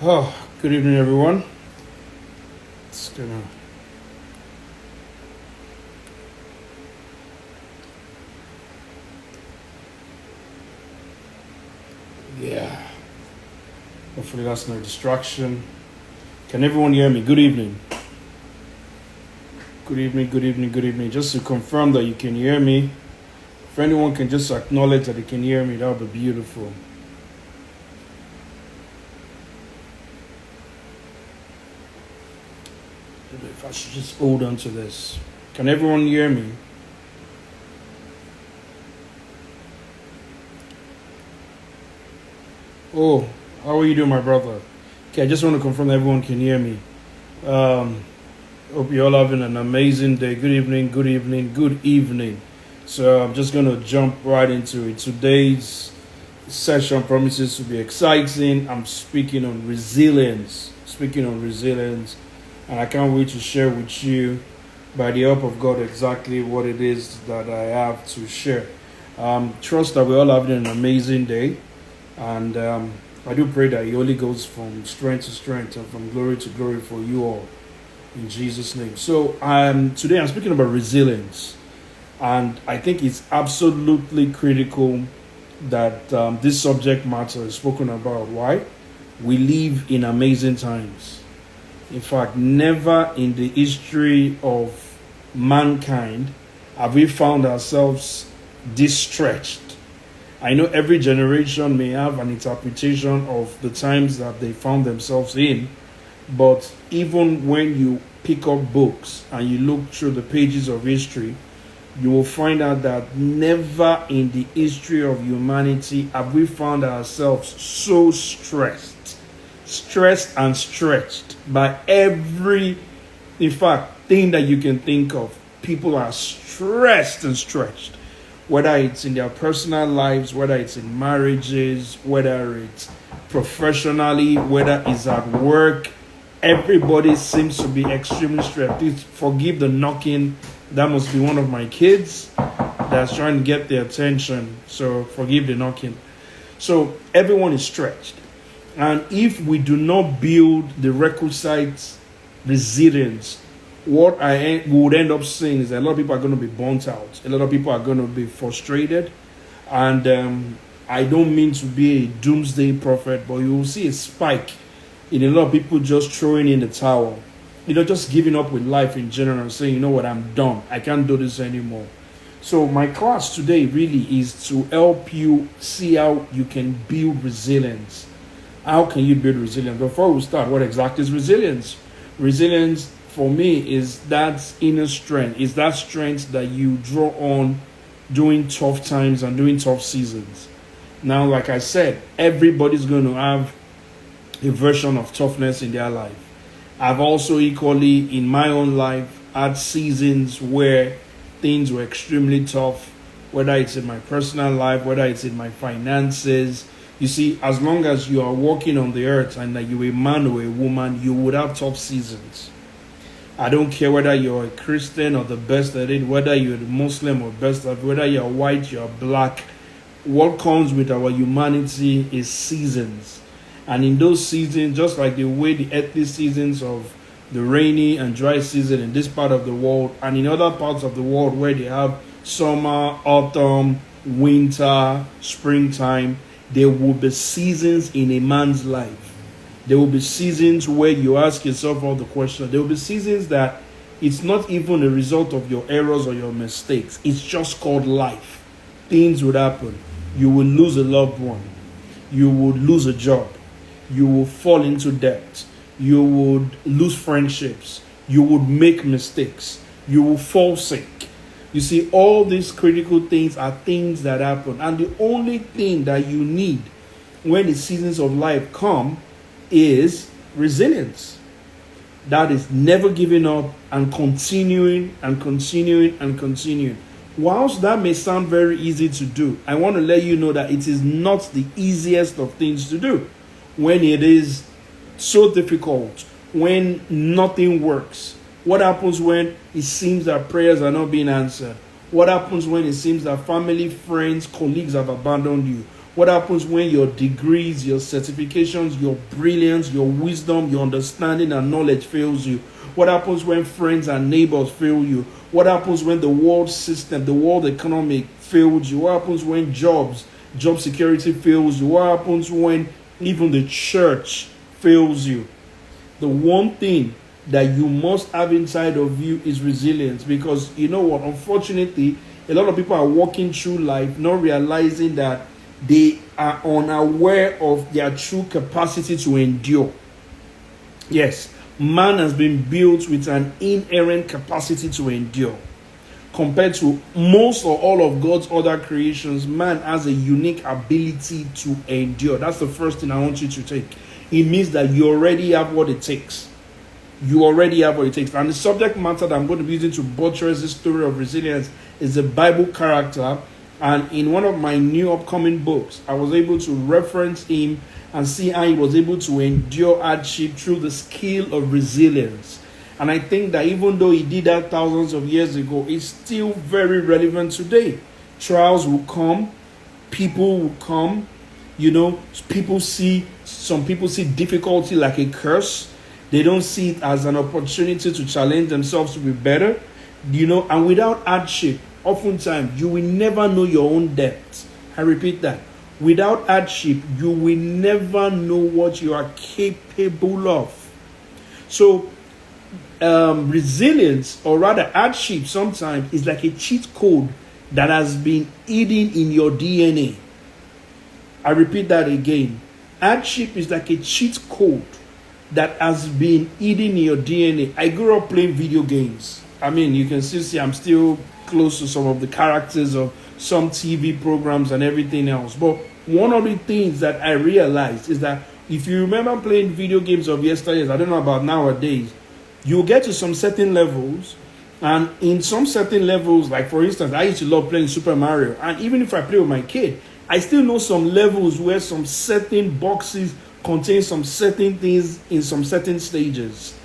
Oh, good evening, everyone. It's gonna. Yeah. Hopefully, that's no distraction. Can everyone hear me? Good evening. Good evening, good evening, good evening. Just to confirm that you can hear me, if anyone can just acknowledge that they can hear me, that would be beautiful. If I should just hold on to this. Can everyone hear me? Oh, how are you doing, my brother? Okay, I just want to confirm that everyone can hear me. Hope you're all having an amazing day. Good evening, good evening, good evening. So I'm just going to jump right into it. Today's session promises to be exciting. I'm speaking on resilience. And I can't wait to share with you, by the help of God, exactly what it is that I have to share. Trust that we're all having an amazing day. And I do pray that He only goes from strength to strength and from glory to glory for you all. In Jesus' name. So today I'm speaking about resilience. And I think it's absolutely critical that this subject matter is spoken about. Why? We live in amazing times. In fact, never in the history of mankind have we found ourselves this stretched. I know every generation may have an interpretation of the times that they found themselves in, but even when you pick up books and you look through the pages of history, you will find out that never in the history of humanity have we found ourselves so stressed and stretched by every, in fact, thing that you can think of. People are stressed and stretched, whether it's in their personal lives, whether it's in marriages, whether it's professionally, whether it's at work. Everybody seems to be extremely stressed. Please forgive the knocking. That must be one of my kids that's trying to get their attention. So forgive the knocking. So everyone is stretched. And if we do not build the requisite resilience, what we would end up seeing is that a lot of people are going to be burnt out. A lot of people are going to be frustrated. And I don't mean to be a doomsday prophet, but you will see a spike in a lot of people just throwing in the towel. Just giving up with life in general and saying, you know what, I'm done. I can't do this anymore. So my class today really is to help you see how you can build resilience. How can you build resilience? Before we start, what exactly is resilience? Resilience, for me, is that inner strength. Is that strength that you draw on during tough times and during tough seasons. Now, like I said, everybody's going to have a version of toughness in their life. I've also equally, in my own life, had seasons where things were extremely tough, whether it's in my personal life, whether it's in my finances. You see, as long as you are walking on the earth and that you're a man or a woman, you would have tough seasons. I don't care whether you're a Christian or the best at it, whether you're a Muslim or best at it, whether you're white, you're black. What comes with our humanity is seasons. And in those seasons, just like the way the earthly seasons of the rainy and dry season in this part of the world and in other parts of the world where they have summer, autumn, winter, springtime, there will be seasons in a man's life. There will be seasons where you ask yourself all the questions. There will be seasons that it's not even a result of your errors or your mistakes. It's just called life. Things would happen. You will lose a loved one. You would lose a job. You will fall into debt. You would lose friendships. You would make mistakes. You will fall sick. You see, all these critical things are things that happen. And the only thing that you need when the seasons of life come is resilience. That is never giving up and continuing and continuing and continuing. Whilst that may sound very easy to do, I want to let you know that it is not the easiest of things to do. When it is so difficult, when nothing works, what happens when it seems that prayers are not being answered? What happens when it seems that family, friends, colleagues have abandoned you? What happens when your degrees, your certifications, your brilliance, your wisdom, your understanding and knowledge fails you? What happens when friends and neighbors fail you? What happens when the world system, the world economic fails you? What happens when job security fails you? What happens when even the church fails you? The one thing that you must have inside of you is resilience. Because you know what? Unfortunately, a lot of people are walking through life not realizing that they are unaware of their true capacity to endure. Yes, man has been built with an inherent capacity to endure. Compared to most or all of God's other creations, man has a unique ability to endure. That's the first thing I want you to take. It means that you already have what it takes. You already have what it takes. And the subject matter that I'm going to be using to buttress this story of resilience is a Bible character. And in one of my new upcoming books, I was able to reference him and see how he was able to endure hardship through the skill of resilience. And I think that even though he did that thousands of years ago, it's still very relevant today. Trials will come, people will come, some people see difficulty like a curse. They don't see it as an opportunity to challenge themselves to be better, and without hardship, oftentimes you will never know your own depth. I repeat that. Without hardship, you will never know what you are capable of. So, resilience, or rather hardship, sometimes is like a cheat code that has been hidden in your DNA. I repeat that again. Hardship is like a cheat code that has been hidden in your DNA. I grew up playing video games. I mean, you can still see I'm still close to some of the characters of some TV programs and everything else. But one of the things that I realized is that if you remember playing video games of yesteryears, I don't know about nowadays, you'll get to some certain levels. And in some certain levels, like for instance, I used to love playing Super Mario. And even if I play with my kid, I still know some levels where some certain boxes contain some certain things in some certain stages.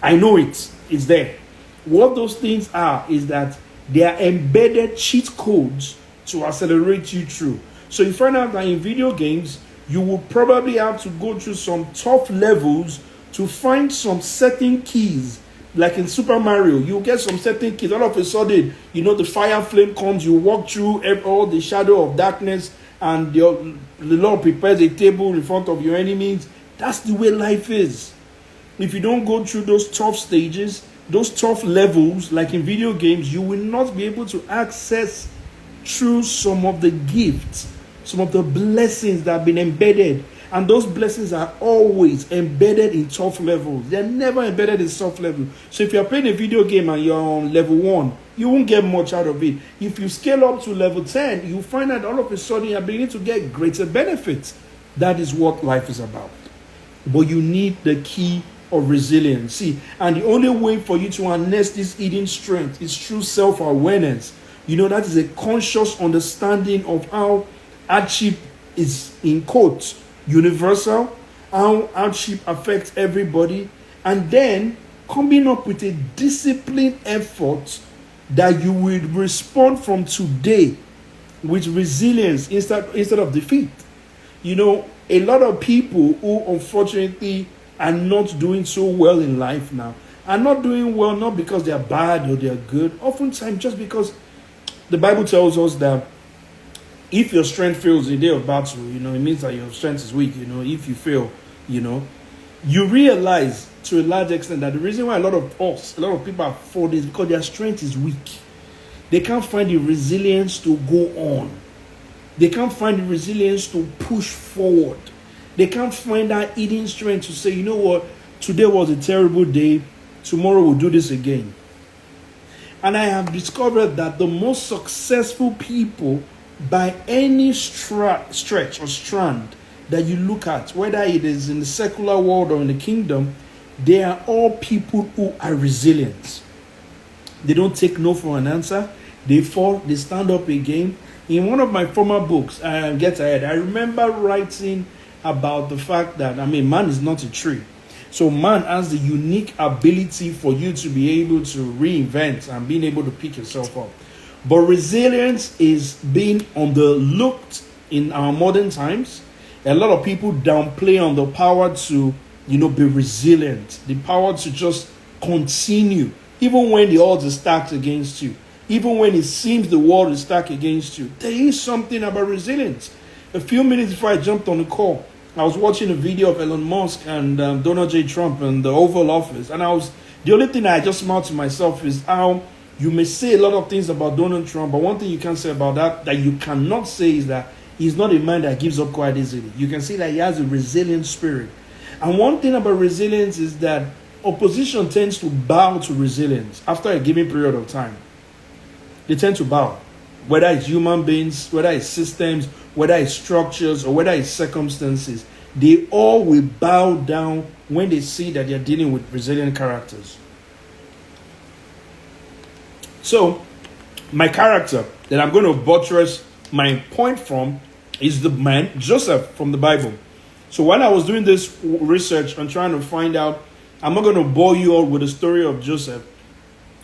I know it's there. What those things are is that they are embedded cheat codes to accelerate you through. So you find out that in video games, you will probably have to go through some tough levels to find some certain keys. Like in Super Mario, you get some certain keys. All of a sudden, the fire flame comes, you walk through all the shadow of darkness, and the Lord prepares a table in front of your enemies. That's the way life is. If you don't go through those tough stages, those tough levels, like in video games, you will not be able to access through some of the gifts, some of the blessings that have been embedded. And those blessings are always embedded in tough levels. They're never embedded in soft levels. So if you're playing a video game and you're on level 1, you won't get much out of it. If you scale up to level 10, you find that all of a sudden you're beginning to get greater benefits. That is what life is about. But you need the key of resilience. See, and the only way for you to harness this hidden strength is through self-awareness. That is a conscious understanding of how hardship is, in quotes, universal, how hardship affects everybody, and then coming up with a disciplined effort that you will respond from today with resilience instead of defeat. A lot of people who unfortunately are not doing so well in life now are not doing well not because they are bad or they are good, oftentimes just because the Bible tells us that if your strength fails in the day of battle, it means that your strength is weak. If you fail, you realize to a large extent that the reason why a lot of people are falling is because their strength is weak. They can't find the resilience to go on. They can't find the resilience to push forward. They can't find that hidden strength to say, you know what, today was a terrible day. Tomorrow we'll do this again. And I have discovered that the most successful people by any stretch or strand that you look at, whether it is in the secular world or in the kingdom, they are all people who are resilient. They don't take no for an answer. They fall, they stand up again. In one of my former books, Get Ahead, I remember writing about the fact that, man is not a tree. So man has the unique ability for you to be able to reinvent and being able to pick yourself up. But resilience is being on the in our modern times, a lot of people downplay on the power to, be resilient, the power to just continue, even when the odds are stacked against you, even when it seems the world is stacked against you. There is something about resilience. A few minutes before I jumped on the call, I was watching a video of Elon Musk and Donald J. Trump in the Oval Office, and the only thing I just smiled to myself is how you may say a lot of things about Donald Trump, but one thing you can't say about that you cannot say is that he's not a man that gives up quite easily. You can see that he has a resilient spirit. And one thing about resilience is that opposition tends to bow to resilience after a given period of time. They tend to bow. Whether it's human beings, whether it's systems, whether it's structures, or whether it's circumstances, they all will bow down when they see that they're dealing with resilient characters. So, my character that I'm going to buttress my point from is the man Joseph from the Bible. So when I was doing this research and trying to find out, I'm not going to bore you all with the story of Joseph,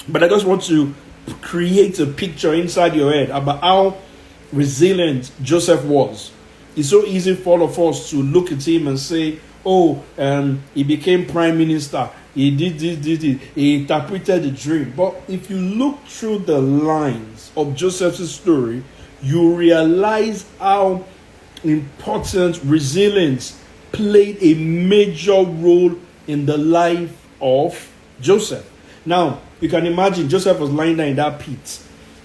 but I just want to create a picture inside your head about how resilient Joseph was. It's so easy for all of us to look at him and say, he became prime minister, he did this, he interpreted the dream. But if you look through the lines of Joseph's story, you realize how important resilience played a major role in the life of Joseph. Now, you can imagine Joseph was lying there in that pit.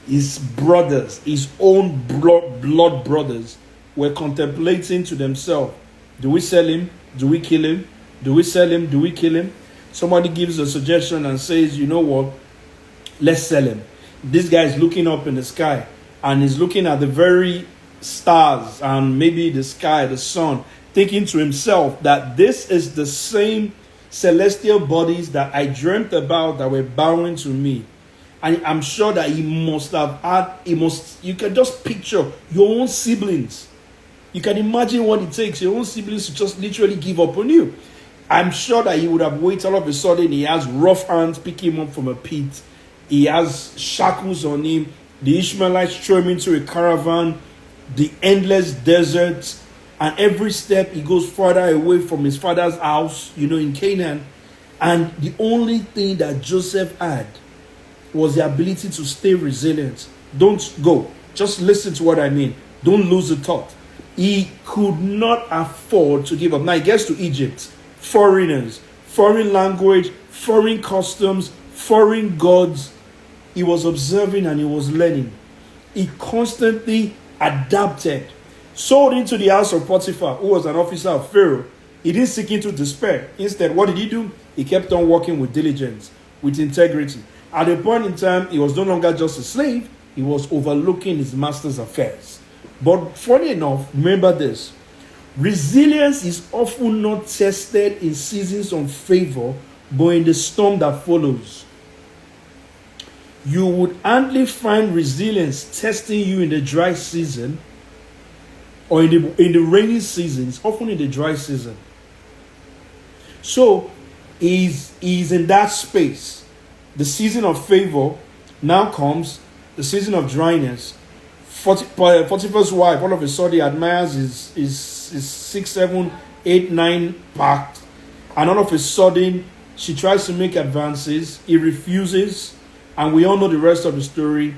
His brothers, his own blood brothers, were contemplating to themselves, do we sell him? Do we kill him? Do we sell him? Do we kill him? Somebody gives a suggestion and says, you know what? Let's sell him. This guy is looking up in the sky and he's looking at the very stars and maybe the sky, the sun, thinking to himself that this is the same celestial bodies that I dreamt about that were bowing to me. And I'm sure that you can just picture your own siblings. You can imagine what it takes, your own siblings to just literally give up on you. I'm sure that he would have waited. All of a sudden, he has rough hands picking him up from a pit. He has shackles on him. The Ishmaelites throw him into a caravan, the endless deserts, and every step he goes further away from his father's house, in Canaan. And the only thing that Joseph had was the ability to stay resilient. Don't go. Just listen to what I mean. Don't lose the thought. He could not afford to give up. Now he gets to Egypt. Foreigners, foreign language, foreign customs, foreign gods. He was observing and he was learning. He constantly adapted. Sold into the house of Potiphar, who was an officer of Pharaoh. He didn't sink into despair. Instead, what did he do? He kept on working with diligence, with integrity. At a point in time, he was no longer just a slave. He was overlooking his master's affairs. But funny enough, remember this. Resilience is often not tested in seasons of favor, but in the storm that follows. You would hardly find resilience testing you in the dry season or in the rainy seasons, often in the dry season. So, he's in that space. The season of favor now comes, the season of dryness. Potiphar's wife all of a sudden admires his 6, 7, 8, 9 pack, and all of a sudden she tries to make advances. He refuses, and we all know the rest of the story.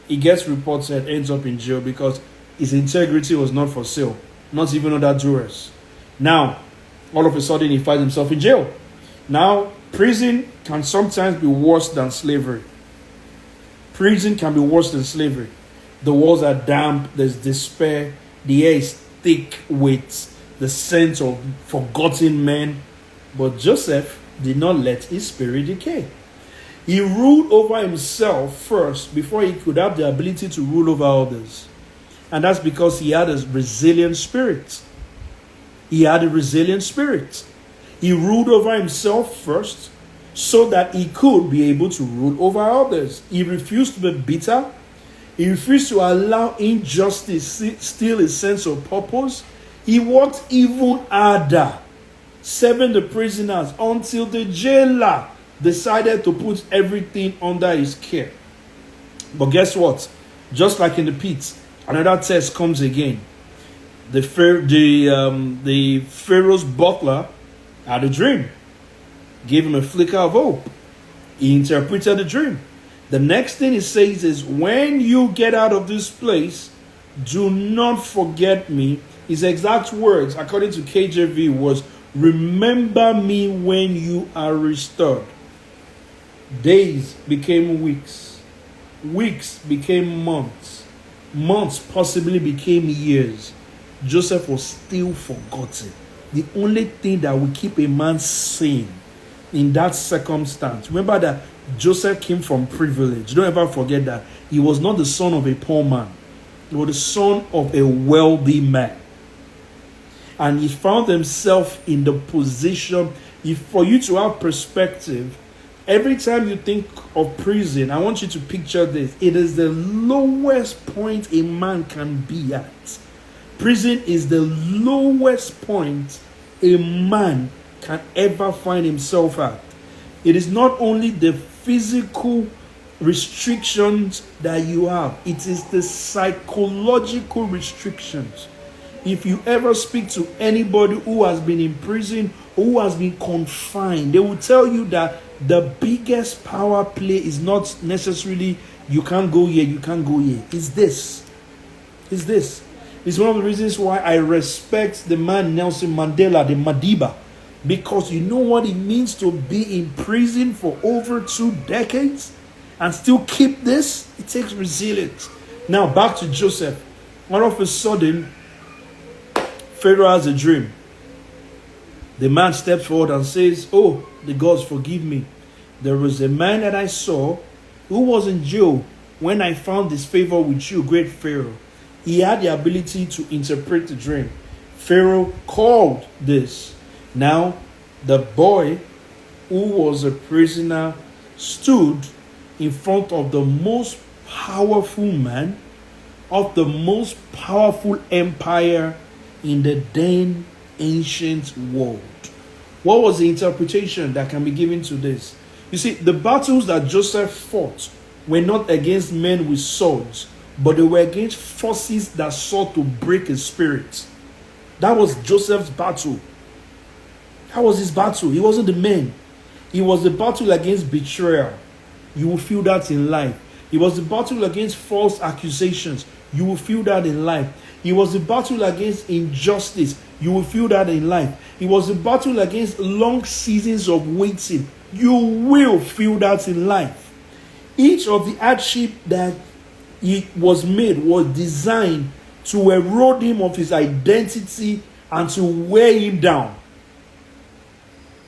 He gets reported, ends up in jail because his integrity was not for sale, not even other jurors. Now, all of a sudden he finds himself in jail. Now, prison can sometimes be worse than slavery. Prison can be worse than slavery. The walls are damp, there's despair, the air is thick with the scent of forgotten men. But Joseph did not let his spirit decay. He ruled over himself first before he could have the ability to rule over others. And that's because he had a resilient spirit. He had a resilient spirit. He ruled over himself first so that he could be able to rule over others. He refused to be bitter. He refused to allow injustice steal his sense of purpose. He worked even harder, serving the prisoners until the jailer decided to put everything under his care. But guess what? Just like in the pit, another test comes again. The Pharaoh's butler had a dream, gave him a flicker of hope. He interpreted the dream. The next thing he says is, when you get out of this place, do not forget me. His exact words, according to KJV, was, remember me when you are restored. Days became weeks. Weeks became months. Months possibly became years. Joseph was still forgotten. The only thing that will keep a man sane in that circumstance. Remember that Joseph came from privilege. Don't ever forget that. He was not the son of a poor man. He was the son of a wealthy man. And he found himself in the position, for you to have perspective, every time you think of prison, I want you to picture this. It is the lowest point a man can be at. Prison is the lowest point a man can ever find himself at. It is not only the physical restrictions that you have, it is the psychological restrictions. If you ever speak to anybody who has been in prison, who has been confined, they will tell you that the biggest power play is not necessarily you can't go here, you can't go here. It's this. It's this. It's one of the reasons why I respect the man Nelson Mandela, the Madiba, because you know what it means to be in prison for over 2 decades and still keep this? It takes resilience. Now back to Joseph. All of a sudden, Pharaoh has a dream. The man steps forward and says, oh, the gods forgive me. There was a man that I saw who was in jail when I found this favor with you, great Pharaoh. He had the ability to interpret the dream. Pharaoh called this. Now, the boy who was a prisoner stood in front of the most powerful man of the most powerful empire in the then ancient world. What was the interpretation that can be given to this? You see, the battles that Joseph fought were not against men with swords, but they were against forces that sought to break his spirit. That was Joseph's battle. That was his battle. He wasn't the man. It was the battle against betrayal. You will feel that in life. It was the battle against false accusations. You will feel that in life. It was the battle against injustice. You will feel that in life. It was the battle against long seasons of waiting. You will feel that in life. Each of the hardship that he was made was designed to erode him of his identity and to wear him down.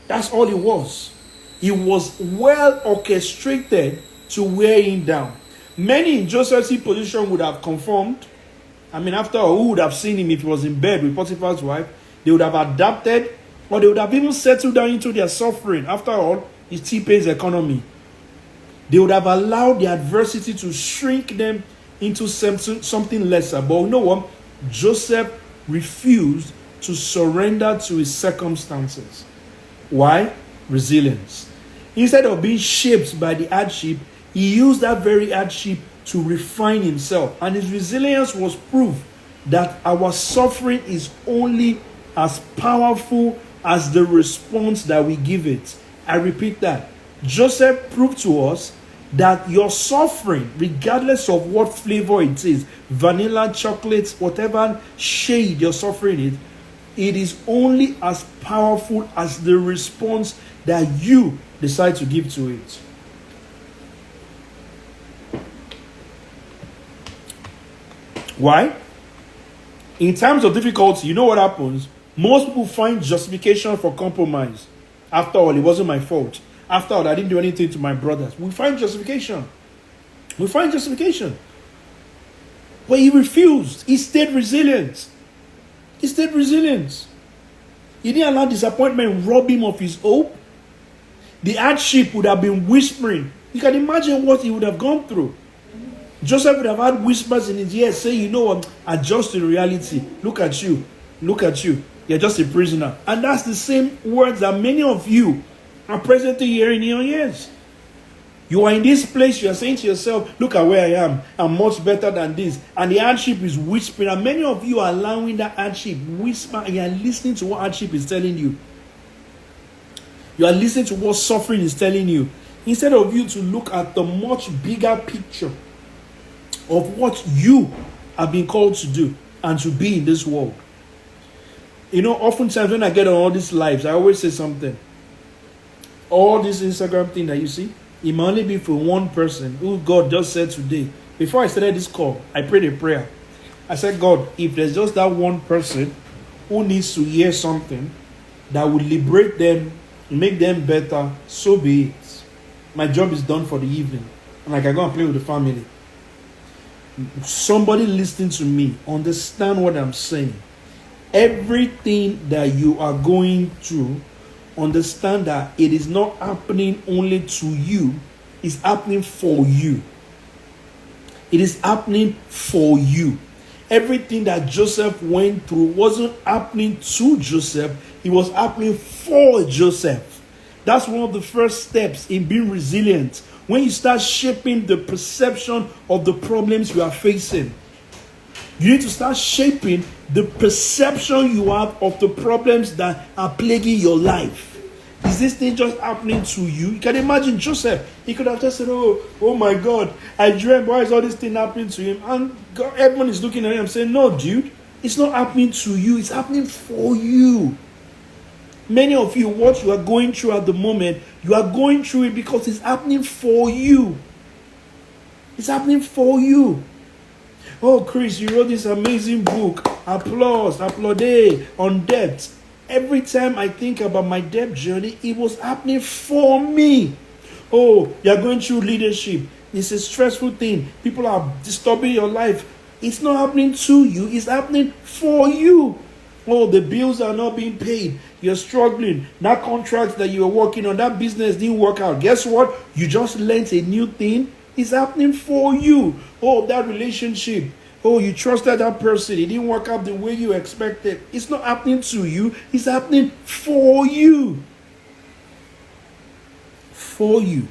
That's all it was. It was well orchestrated to wear him down. Many in Joseph's position would have conformed. I mean, after all, who would have seen him if he was in bed with Potiphar's wife? They would have adapted, or they would have even settled down into their suffering. After all, it's T-Pain's economy. They would have allowed the adversity to shrink them into something lesser. But you know what? Joseph refused to surrender to his circumstances. Why? Resilience. Instead of being shaped by the hardship, he used that very hardship to refine himself. And his resilience was proof that our suffering is only as powerful as the response that we give it. I repeat that. Joseph proved to us that your suffering, regardless of what flavor it is, vanilla, chocolate, whatever shade your suffering is, it is only as powerful as the response that you decide to give to it. Why? In times of difficulty, you know what happens? Most people find justification for compromise. After all, it wasn't my fault. After all, I didn't do anything to my brothers. We find justification. But he refused. He stayed resilient. He didn't allow disappointment rob him of his hope. The hardship would have been whispering. You can imagine what he would have gone through. Joseph would have had whispers in his ear saying, you know what, adjust to reality. Look at you. You're just a prisoner. And that's the same words that many of you are presently hearing in your ears. You are in this place, you are saying to yourself, look at where I am. I'm much better than this. And the hardship is whispering. And many of you are allowing that hardship whisper, and you are listening to what hardship is telling you. You are listening to what suffering is telling you. Instead of you to look at the much bigger picture of what you have been called to do and to be in this world. You know, oftentimes when I get on all these lives, I always say something. All this Instagram thing that you see, it might only be for one person who God just said today. Before I started this call, I prayed a prayer. I said, God, if there's just that one person who needs to hear something that will liberate them, make them better, so be it. My job is done for the evening. And I can go and play with the family. Somebody listening to me, understand what I'm saying. Everything that you are going through, understand that it is not happening only to you, it's happening for you. It is happening for you. Everything that Joseph went through wasn't happening to Joseph, it was happening for Joseph. That's one of the first steps in being resilient. When you start shaping the perception of the problems you are facing, you need to start shaping the perception you have of the problems that are plaguing your life. Is this thing just happening to you? You can imagine Joseph. He could have just said, oh my God, I dreamt. Why is all this thing happening to him? And God, everyone is looking at him saying, no, dude, it's not happening to you. It's happening for you. Many of you, what you are going through at the moment, you are going through it because it's happening for you. It's happening for you. Oh, Chris, you wrote this amazing book. Applause, applaudé, on debt. Every time I think about my debt journey, it was happening for me. Oh, you're going through leadership. It's a stressful thing. People are disturbing your life. It's not happening to you. It's happening for you. Oh, the bills are not being paid. You're struggling. That contract that you were working on, that business didn't work out. Guess what? You just learned a new thing. It's happening for you. Oh, that relationship. Oh, you trusted that person. It didn't work out the way you expected. It's not happening to you. It's happening for you. For you.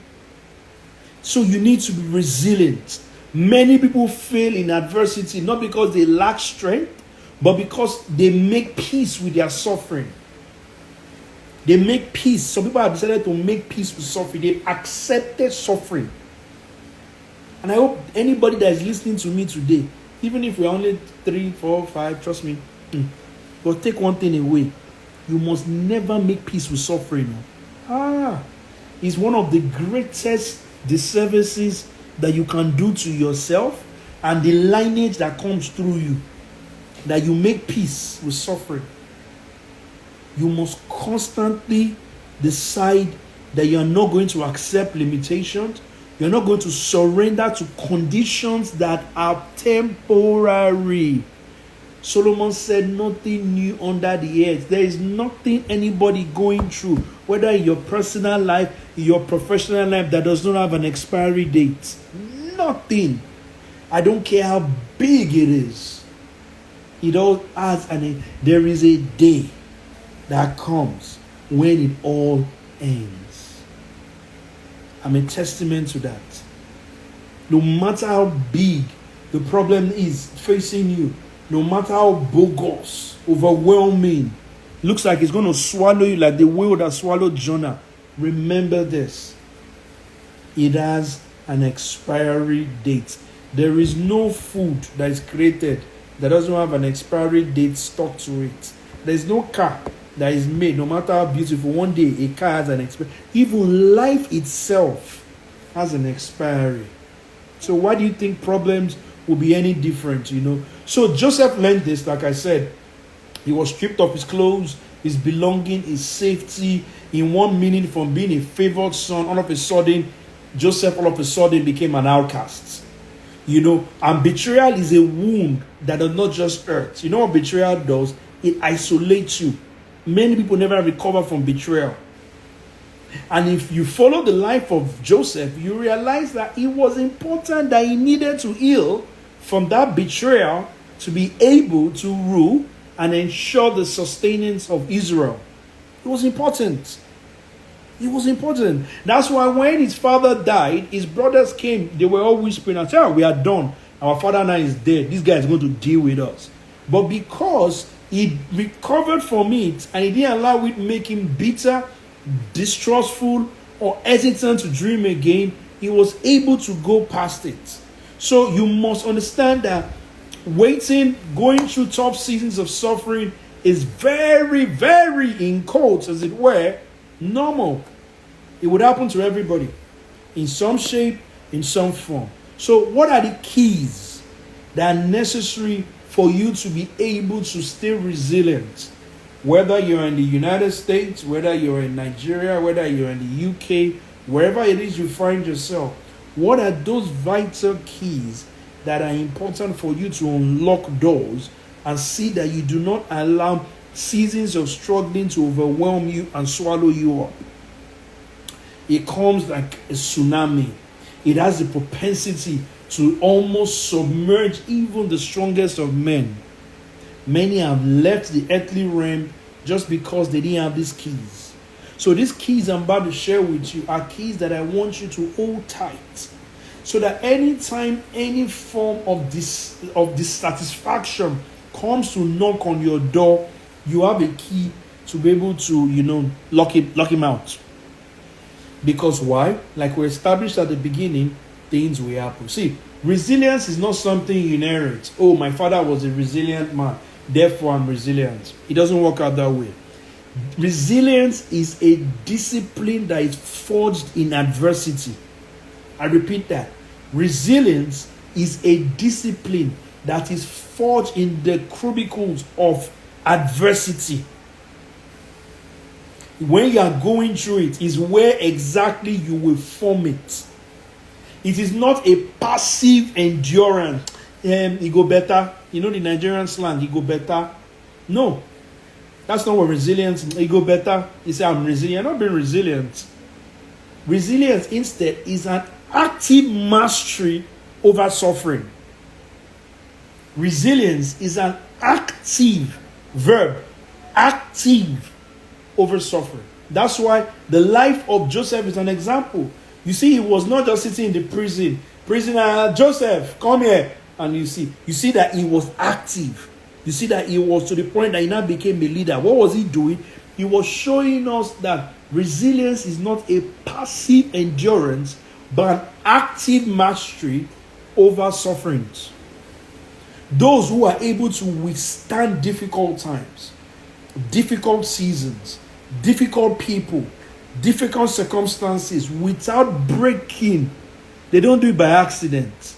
So you need to be resilient. Many people fail in adversity, not because they lack strength, but because they make peace with their suffering. They make peace. Some people have decided to make peace with suffering. They've accepted suffering. And I hope anybody that is listening to me today, even if we're only 3, 4, 5, trust me, but take one thing away. You must never make peace with suffering. It's one of the greatest disservices that you can do to yourself and the lineage that comes through you. That you make peace with suffering. You must constantly decide that you are not going to accept limitations. You're not going to surrender to conditions that are temporary. Solomon said nothing new under the earth. There is nothing anybody going through, whether in your personal life, in your professional life, that does not have an expiry date. Nothing. I don't care how big it is. It all has there is a day that comes when it all ends. I'm a testament to that. No matter how big the problem is facing you, no matter how bogus, overwhelming, looks like it's going to swallow you like the whale that swallowed Jonah, remember this. It has an expiry date. There is no food that is created that doesn't have an expiry date stuck to it. There's no car that is made, no matter how beautiful. One day a car has an expiry. Even life itself has an expiry. So why do you think problems will be any different, So Joseph learned this, like I said. He was stripped of his clothes, his belonging, his safety. In one meaning, from being a favored son, all of a sudden, Joseph all of a sudden became an outcast. And betrayal is a wound that does not just hurt. You know what betrayal does? It isolates you. Many people never recover from betrayal. And if you follow the life of Joseph, you realize that it was important that he needed to heal from that betrayal to be able to rule and ensure the sustenance of Israel. It was important. It was important. That's why when his father died, his brothers came. They were all whispering and saying, we are done. Our father now is dead. This guy is going to deal with us. But because he recovered from it and he didn't allow it make him bitter, distrustful, or hesitant to dream again, he was able to go past it. So you must understand that waiting, going through tough seasons of suffering is very, very, in quotes, as it were, normal. It would happen to everybody in some shape, in some form. So what are the keys that are necessary for you to be able to stay resilient? Whether you're in the United States, whether you're in Nigeria, whether you're in the UK, wherever it is you find yourself, what are those vital keys that are important for you to unlock doors and see that you do not allow seasons of struggling to overwhelm you and swallow you up? It comes like a tsunami. It has the propensity to almost submerge even the strongest of men. Many have left the earthly realm just because they didn't have these keys. So these keys I'm about to share with you are keys that I want you to hold tight, so that anytime any form of dissatisfaction comes to knock on your door, you have a key to be able to, lock him out. Because why? Like we established at the beginning, things will happen. See, resilience is not something you inherit. Oh, my father was a resilient man, therefore I'm resilient. It doesn't work out that way. Resilience is a discipline that is forged in adversity. I repeat that. Resilience is a discipline that is forged in the cubicles of adversity. When you are going through it is where exactly you will form it. It is not a passive endurance. It go better. You know the Nigerian slang, it go better. No. That's not what resilience is. It go better. You say, I'm resilient. You're not being resilient. Resilience instead is an active mastery over suffering. Resilience is an active verb. Active over suffering. That's why the life of Joseph is an example. You see, he was not just sitting in the prison. Prisoner, Joseph, come here. And you see that he was active. You see that he was to the point that he now became a leader. What was he doing? He was showing us that resilience is not a passive endurance, but an active mastery over sufferings. Those who are able to withstand difficult times, difficult seasons, difficult people, difficult circumstances without breaking, they don't do it by accident.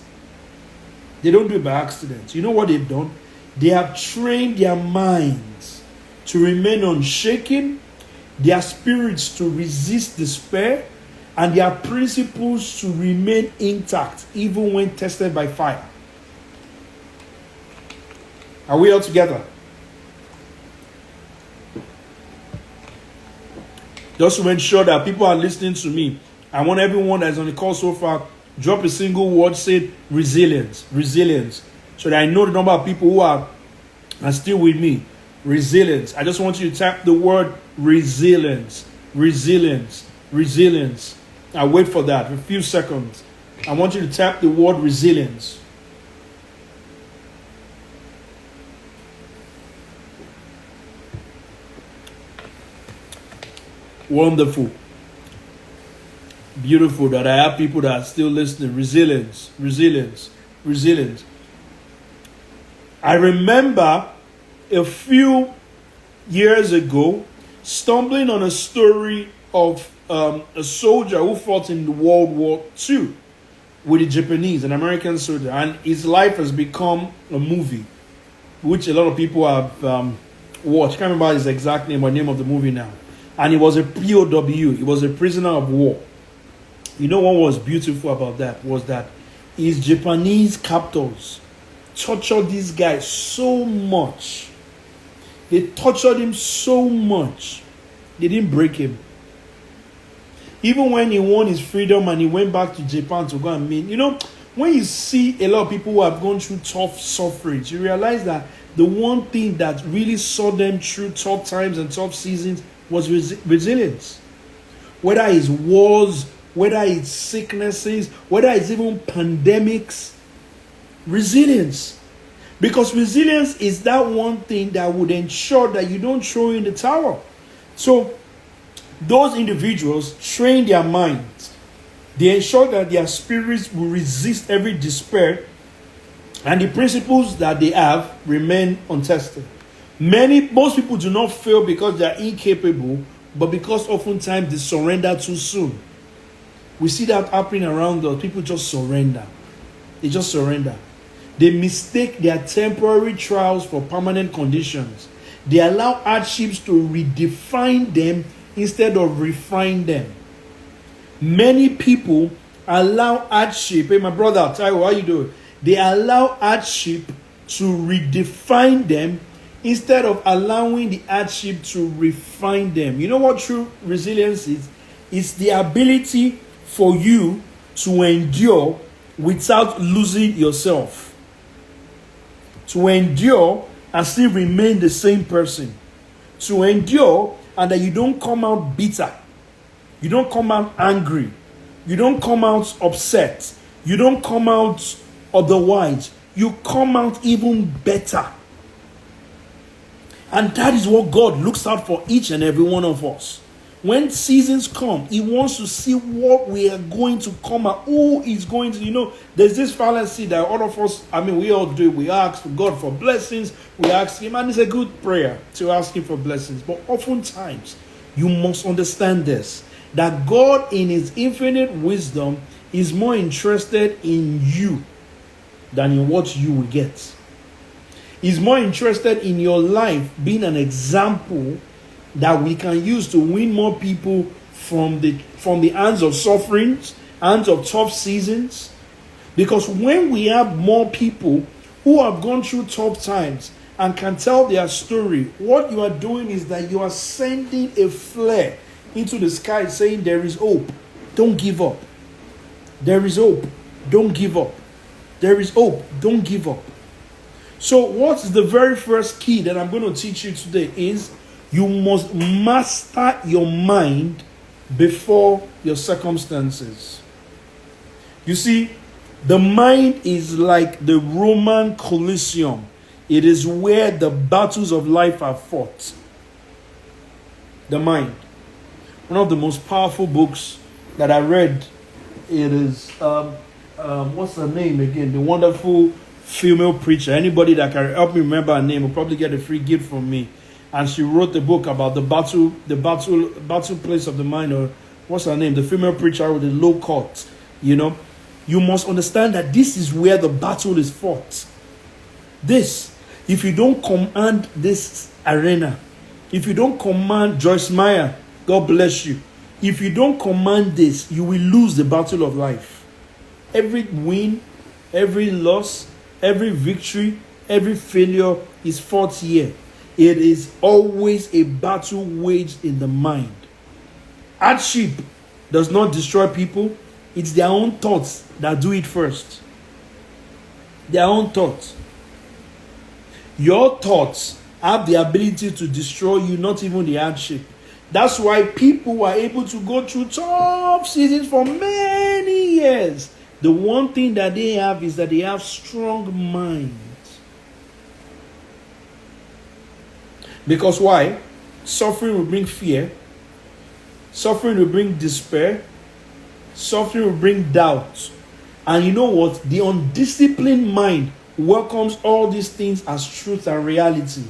They don't do it by accident. You know what they've done? They have trained their minds to remain unshaken, their spirits to resist despair, and their principles to remain intact even when tested by fire. Are we all together? Just to ensure that people are listening to me, I want everyone that's on the call so far, drop a single word, say resilience, resilience, so that I know the number of people who are still with me. Resilience. I just want you to type the word resilience, resilience, resilience. I'll wait for that for a few seconds. I want you to tap the word resilience. Wonderful. Beautiful that I have people that are still listening. Resilience, resilience, resilience. I remember a few years ago stumbling on a story of a soldier who fought in World War II with the Japanese, an American soldier, and his life has become a movie, which a lot of people have watched. I can't remember his exact name or name of the movie now. And he was a POW. He was a prisoner of war. You know what was beautiful about that was that his Japanese captors tortured this guy so much. They tortured him so much. They didn't break him. Even when he won his freedom and he went back to Japan to go and meet, when you see a lot of people who have gone through tough sufferings, you realize that the one thing that really saw them through tough times and tough seasons was resilience. whether it's wars, whether it's sicknesses, whether it's even pandemics. Resilience. Because resilience is that one thing that would ensure that you don't throw in the towel. So those individuals train their minds. They ensure that their spirits will resist every despair, and the principles that they have remain untested. Most people do not fail because they are incapable, but because oftentimes they surrender too soon. We see that happening around us. People just surrender. They just surrender. They mistake their temporary trials for permanent conditions. They allow hardships to redefine them instead of refine them. Many people allow hardship. Hey, my brother, Taiwo, how you doing? They allow hardship to redefine them instead of allowing the hardship to refine them. You know what true resilience is? It's the ability for you to endure without losing yourself. To endure and still remain the same person. To endure and that you don't come out bitter. You don't come out angry. You don't come out upset. You don't come out otherwise. You come out even better. And that is what God looks out for each and every one of us. When seasons come, He wants to see what we are going to come out. Who is going to, there's this fallacy that all of us, we all do. We ask for God for blessings. We ask Him, and it's a good prayer to ask Him for blessings. But oftentimes, you must understand this, that God in His infinite wisdom is more interested in you than in what you will get. He's more interested in your life being an example that we can use to win more people from the hands of sufferings, hands of tough seasons. Because when we have more people who have gone through tough times and can tell their story, what you are doing is that you are sending a flare into the sky saying there is hope. Don't give up. There is hope. Don't give up. There is hope. Don't give up. So what's the very first key that I'm going to teach you today is you must master your mind before your circumstances. You see, the mind is like the Roman Colosseum. It is where the battles of life are fought. The mind. One of the most powerful books that I read, it is, what's her name again? The wonderful female preacher. Anybody that can help me remember her name will probably get a free gift from me. And she wrote the book about the battle place of the mind, or what's her name? The female preacher with the low cut. You must understand that this is where the battle is fought. If you don't command this arena, if you don't command Joyce Meyer, God bless you. If you don't command this, you will lose the battle of life. Every win, every loss, every victory, every failure is fought here. It is always a battle waged in the mind. Hardship does not destroy people. It's their own thoughts that do it first. Their own thoughts. Your thoughts have the ability to destroy you, not even the hardship. That's why people are able to go through tough seasons for many years. The one thing that they have is that they have strong minds. Because why? Suffering will bring fear. Suffering will bring despair. Suffering will bring doubt. And you know what? The undisciplined mind welcomes all these things as truth and reality.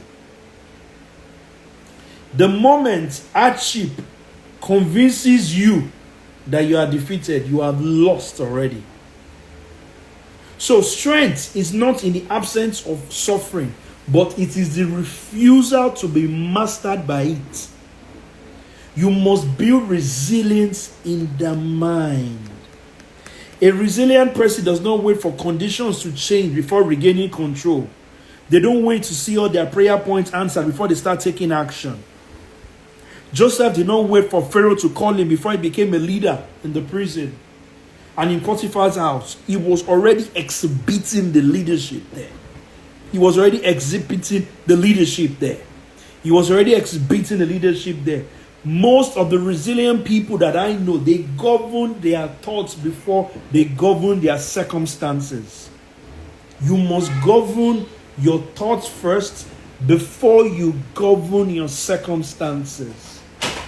The moment hardship convinces you that you are defeated, you have lost already. So strength is not in the absence of suffering, but it is the refusal to be mastered by it. You must build resilience in the mind. A resilient person does not wait for conditions to change before regaining control. They don't wait to see all their prayer points answered before they start taking action. Joseph did not wait for Pharaoh to call him before he became a leader in the prison. And in Potiphar's house, he was already exhibiting the leadership there. He was already exhibiting the leadership there. Most of the resilient people that I know, they govern their thoughts before they govern their circumstances. You must govern your thoughts first before you govern your circumstances.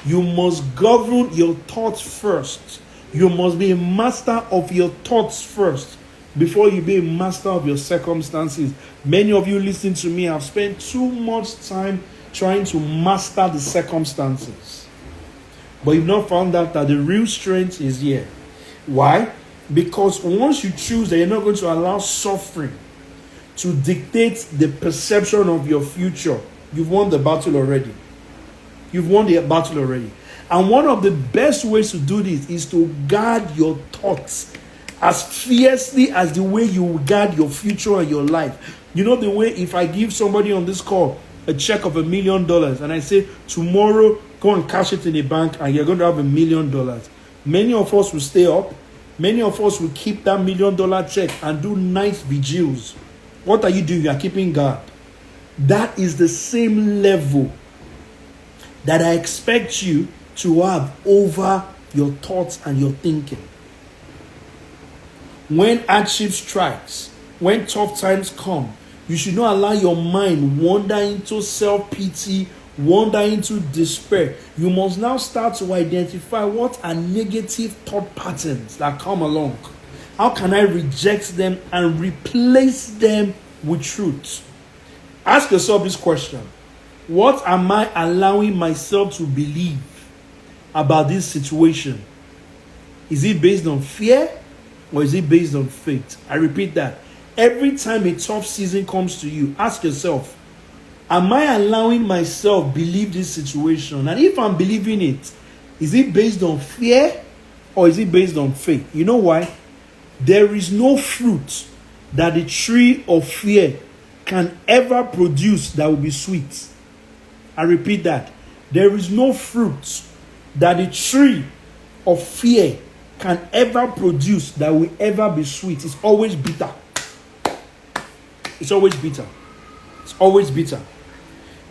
You must govern your thoughts first. You must be a master of your thoughts first before you be a master of your circumstances. Many of you listening to me have spent too much time trying to master the circumstances. But you've not found out that the real strength is here. Why? Because once you choose that you're not going to allow suffering to dictate the perception of your future, you've won the battle already. You've won the battle already. And one of the best ways to do this is to guard your thoughts as fiercely as the way you guard your future and your life. You know the way if I give somebody on this call a check of $1 million and I say, tomorrow, go and cash it in the bank and you're going to have $1 million. Many of us will stay up. Many of us will keep that $1 million check and do night vigils. What are you doing? You are keeping guard. That is the same level that I expect you to have over your thoughts and your thinking. When hardship strikes, when tough times come, you should not allow your mind wander into self-pity, wander into despair. You must now start to identify what are negative thought patterns that come along. How can I reject them and replace them with truth? Ask yourself this question. What am I allowing myself to believe about this situation? Is it based on fear or is it based on faith? I repeat that. Every time a tough season comes to you, ask yourself, am I allowing myself believe this situation? And if I'm believing it, is it based on fear or is it based on faith? You know why? There is no fruit that the tree of fear can ever produce that will be sweet. I repeat that. There is no fruit that the tree of fear can ever produce that will ever be sweet. It's always bitter. It's always bitter. It's always bitter.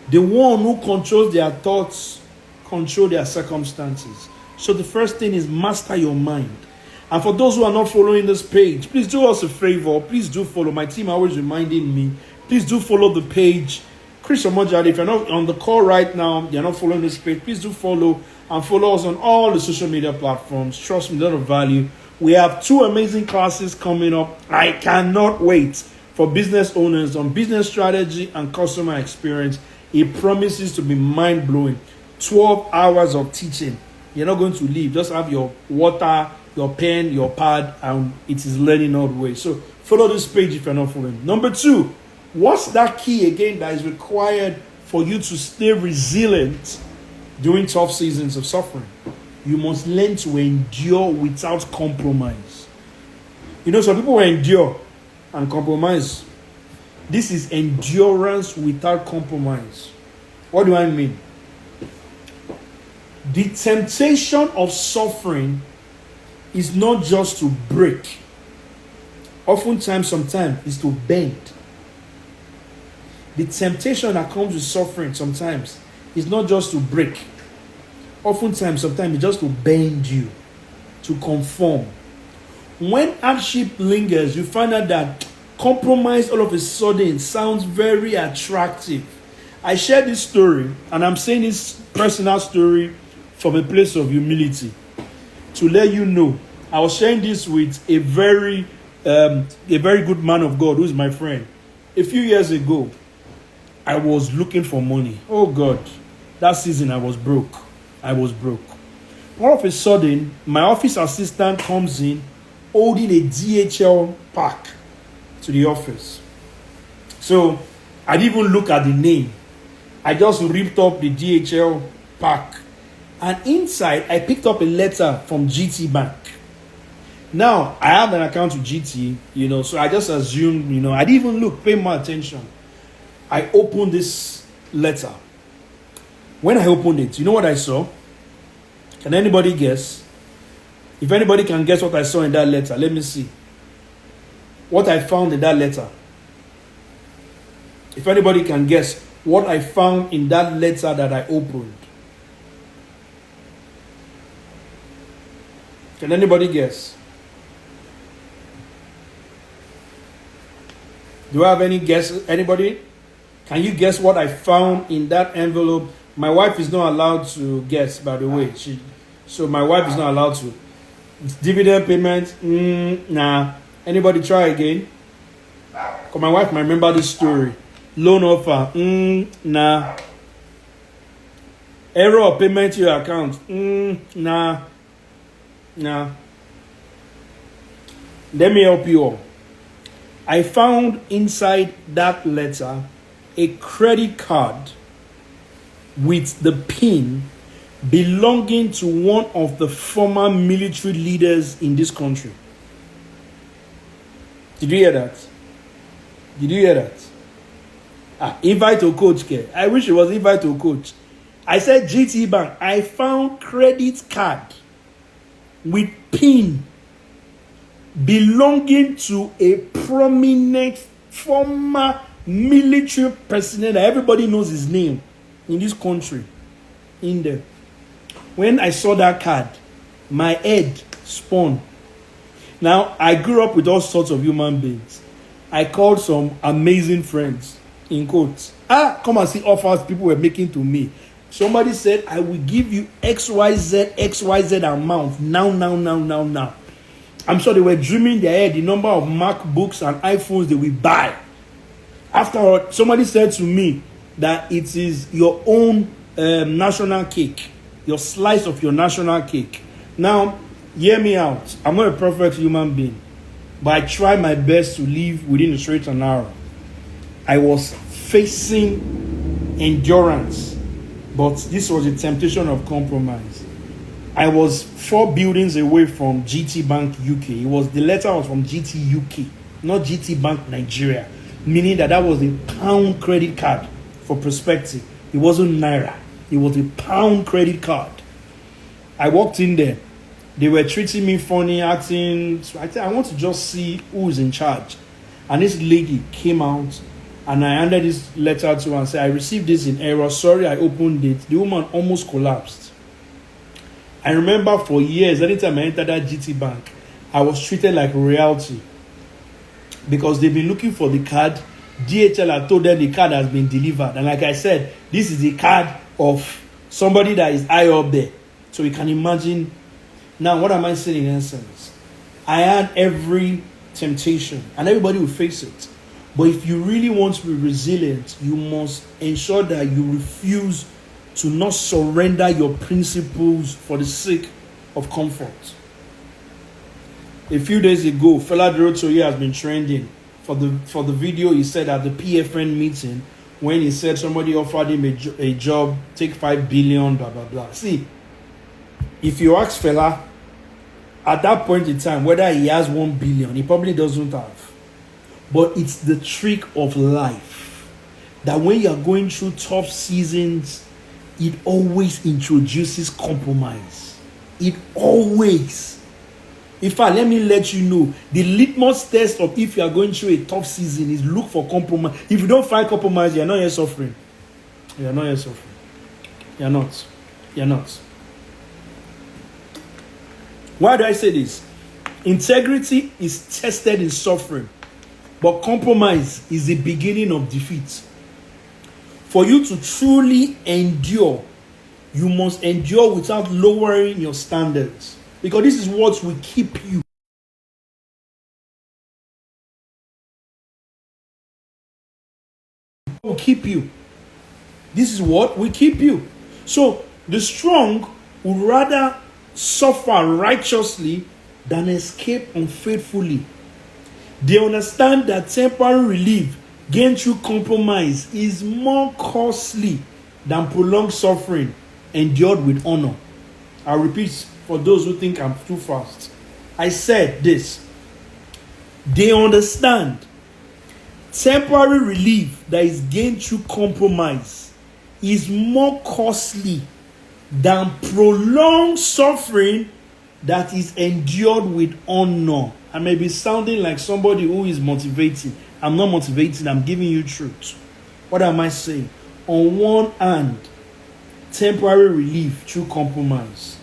The one who controls their thoughts control their circumstances. So the first thing is master your mind. And for those who are not following this page, please do us a favor. Please do follow. My team always reminding me. Please do follow the page. Chris Omoijiade, if you're not on the call right now, you're not following this page, please do follow and follow us on all the social media platforms. Trust me, a lot of value. We have 2 amazing classes coming up. I cannot wait for business owners on business strategy and customer experience. It promises to be mind-blowing. 12 hours of teaching. You're not going to leave. Just have your water, your pen, your pad, and it is learning all the way. So follow this page if you're not following. Number 2, what's that key again that is required for you to stay resilient during tough seasons of suffering? You must learn to endure without compromise. You know, some people will endure and compromise. This is endurance without compromise. What do I mean? The temptation of suffering is not just to break. Oftentimes, sometimes, is to bend. The temptation that comes with suffering sometimes is not just to break. Oftentimes, sometimes, it's just to bend you, to conform. When hardship lingers, you find out that compromise all of a sudden sounds very attractive. I share this story, and I'm saying this personal story from a place of humility. To let you know, I was sharing this with a very good man of God who is my friend. A few years ago, I was looking for money. Oh God, that season I was broke. All of a sudden, my office assistant comes in holding a DHL pack to the office. So I didn't even look at the name. I just ripped up the DHL pack. And inside, I picked up a letter from GT Bank. Now, I have an account with GT, so I just assumed, I didn't even look, pay more attention. I opened this letter. When I opened it, you know what I saw? Can anybody guess? If anybody can guess what I saw in that letter, let me see. What I found in that letter. If anybody can guess what I found in that letter that I opened. Can anybody guess? Do I have any guesses? Anybody? Can you guess what I found in that envelope? My wife is not allowed to guess, by the way. So my wife is not allowed to. Dividend payment? Nah. Anybody try again? Because my wife might remember this story. Loan offer? Nah. Error of payment to your account? Nah. Let me help you all. I found inside that letter a credit card with the PIN belonging to one of the former military leaders in this country. Did you hear that? Invite to coach care. I wish it was invite to coach. I said GT Bank. I found credit card with PIN belonging to a prominent former military personnel that everybody knows his name in this country. In there. When I saw that card, my head spun. Now, I grew up with all sorts of human beings. I called some amazing friends, in quotes. Come and see offers people were making to me. Somebody said, I will give you XYZ amount now. I'm sure they were dreaming their head the number of MacBooks and iPhones they will buy. After all, somebody said to me that it is your own national cake, your slice of your national cake. Now, hear me out. I'm not a perfect human being, but I try my best to live within the straight and narrow. I was facing endurance, but this was a temptation of compromise. I was 4 buildings away from GT Bank UK. The letter was from GT UK, not GT Bank Nigeria, meaning that was a pound credit card. For perspective, it wasn't Naira. It was a pound credit card. I walked in there. They were treating me funny, acting. So I want to just see who is in charge. And this lady came out, and I handed this letter to her and said, I received this in error. Sorry, I opened it. The woman almost collapsed. I remember for years, anytime I entered that GT Bank, I was treated like royalty. Because they've been looking for the card. DHL had told them the card has been delivered. And like I said, this is the card of somebody that is high up there. So you can imagine. Now, what am I saying in essence? I had every temptation, and everybody will face it. But if you really want to be resilient, you must ensure that you refuse to not surrender your principles for the sake of comfort. A few days ago, Fela Durotoye has been trending for the video he said at the PFN meeting when he said somebody offered him a job, take 5 billion, blah, blah, blah. See, if you ask Fela, at that point in time, whether he has 1 billion, he probably doesn't have. But it's the trick of life that when you're going through tough seasons, it always introduces compromise. It always. In fact, let me let you know, the litmus test of if you are going through a tough season is look for compromise. If you don't find compromise, you're not yet suffering. You're not yet suffering. You're not. Why do I say this? Integrity is tested in suffering, but compromise is the beginning of defeat. For you to truly endure, you must endure without lowering your standards. Because this is what will keep you. Will keep you. This is what will keep you. So the strong would rather suffer righteously than escape unfaithfully. They understand that temporary relief gained through compromise is more costly than prolonged suffering endured with honor. I'll repeat for those who think I'm too fast. I said this. They understand temporary relief that is gained through compromise is more costly than prolonged suffering that is endured with honor. I may be sounding like somebody who is motivating. I'm not motivating, I'm giving you truth. What am I saying? On one hand, temporary relief through compromise.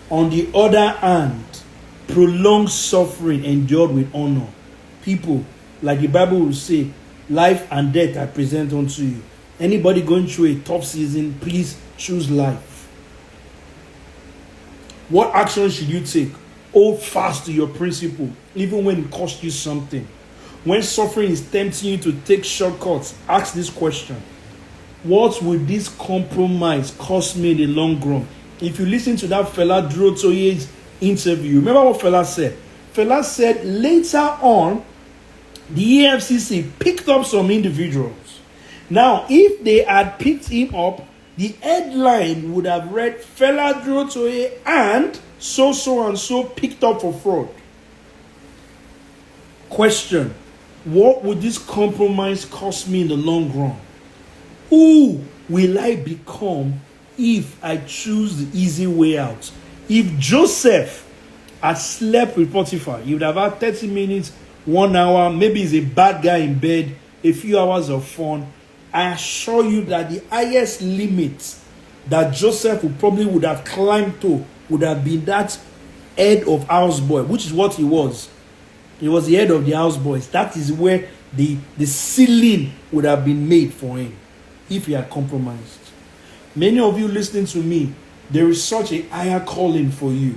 On the other hand, prolonged suffering endured with honor. People, like the Bible will say, life and death I present unto you. Anybody going through a tough season, please choose life. What action should you take? Hold fast to your principle, even when it costs you something. When suffering is tempting you to take shortcuts, ask this question: what will this compromise cost me in the long run? If you listen to that fella DAY2's interview, remember what fella said? Fella said later on, the EFCC picked up some individuals. Now, if they had picked him up, the headline would have read, fella DAY2 and so picked up for fraud. Question: what would this compromise cost me in the long run? Who will I become if I choose the easy way out? If Joseph had slept with Potiphar, he would have had 30 minutes, 1 hour, maybe he's a bad guy in bed, a few hours of fun. I assure you that the highest limit that Joseph would have climbed to would have been that head of houseboy, which is what he was. He was the head of the houseboys. That is where the ceiling would have been made for him if he had compromised. Many of you listening to me, there is such a higher calling for you.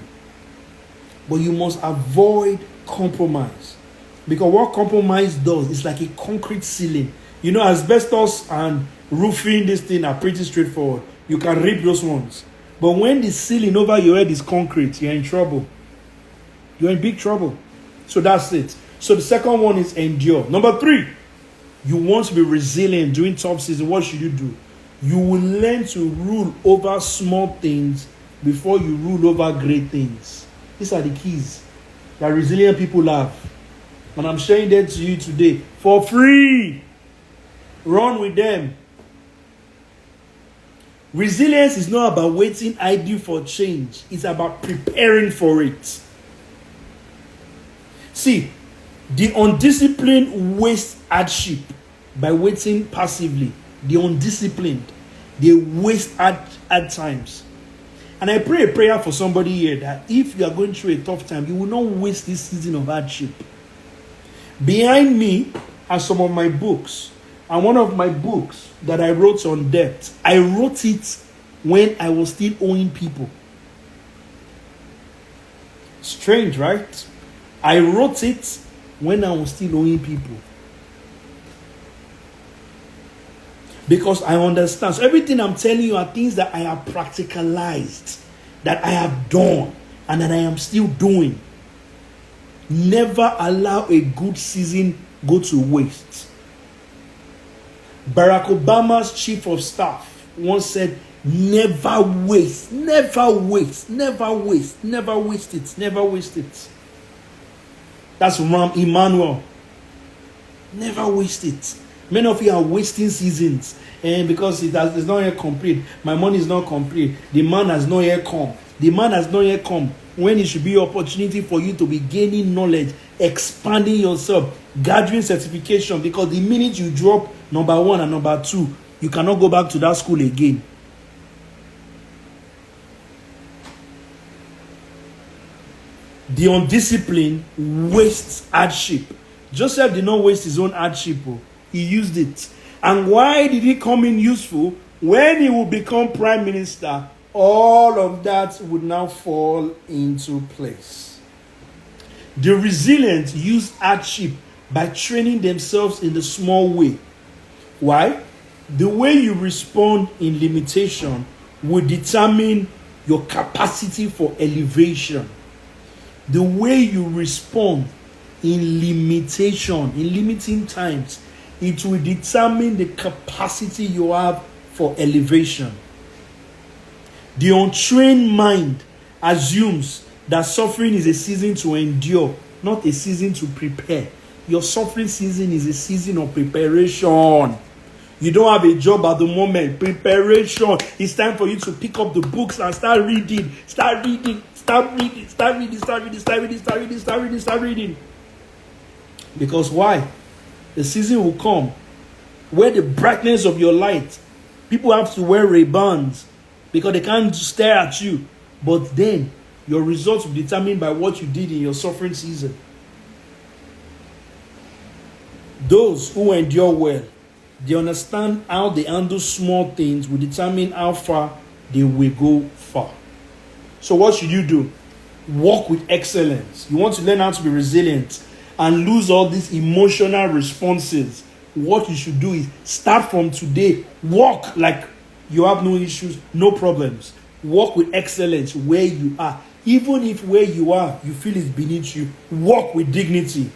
But you must avoid compromise. Because what compromise does is like a concrete ceiling. You know, asbestos and roofing, this thing are pretty straightforward. You can rip those ones. But when the ceiling over your head is concrete, you're in trouble. You're in big trouble. So that's it. So the second one is endure. Number 3, you want to be resilient during tough season. What should you do? You will learn to rule over small things before you rule over great things. These are the keys that resilient people have. And I'm sharing that to you today for free. Run with them. Resilience is not about waiting idle for change. It's about preparing for it. See, the undisciplined waste hardship by waiting passively. The undisciplined, they waste hard times. And I pray a prayer for somebody here that if you are going through a tough time, you will not waste this season of hardship. Behind me are some of my books. And one of my books that I wrote on debt, I wrote it when I was still owing people. Strange, right? I wrote it when I was still owing people. Because I understand. So everything I'm telling you are things that I have practicalized, that I have done, and that I am still doing. Never allow a good season go to waste. Barack Obama's chief of staff once said, never waste, never waste, never waste, never waste it, never waste it. That's Ram Emmanuel. Never waste it. Many of you are wasting seasons, and because it's not yet complete. My money is not complete. The man has not yet come. The man has not yet come when it should be an opportunity for you to be gaining knowledge, expanding yourself, gathering certification, because the minute you drop number 1 and number 2, you cannot go back to that school again. The undisciplined wastes hardship. Joseph did not waste his own hardship. He used it. And why did he come in useful? When he will become prime minister, all of that would now fall into place. The resilient use hardship by training themselves in the small way. Why? The way you respond in limitation will determine your capacity for elevation. The way you respond in limitation, in limiting times, it will determine the capacity you have for elevation. The untrained mind assumes that suffering is a season to endure, not a season to prepare. Your suffering season is a season of preparation. You don't have a job at the moment. Preparation. It's time for you to pick up the books and start reading. Start reading. Because why? The season will come where the brightness of your light, people have to wear Ray-Bans because they can't stare at you. But then Your results will be determined by what you did in your suffering season. Those who endure well, they understand how they handle small things will determine how far they will go far. So what should you do? Walk with excellence. You want to learn how to be resilient and lose all these emotional responses. What you should do is start from today. Walk like you have no issues, no problems. Walk with excellence where you are. Even if where you are, you feel it's beneath you, walk with dignity.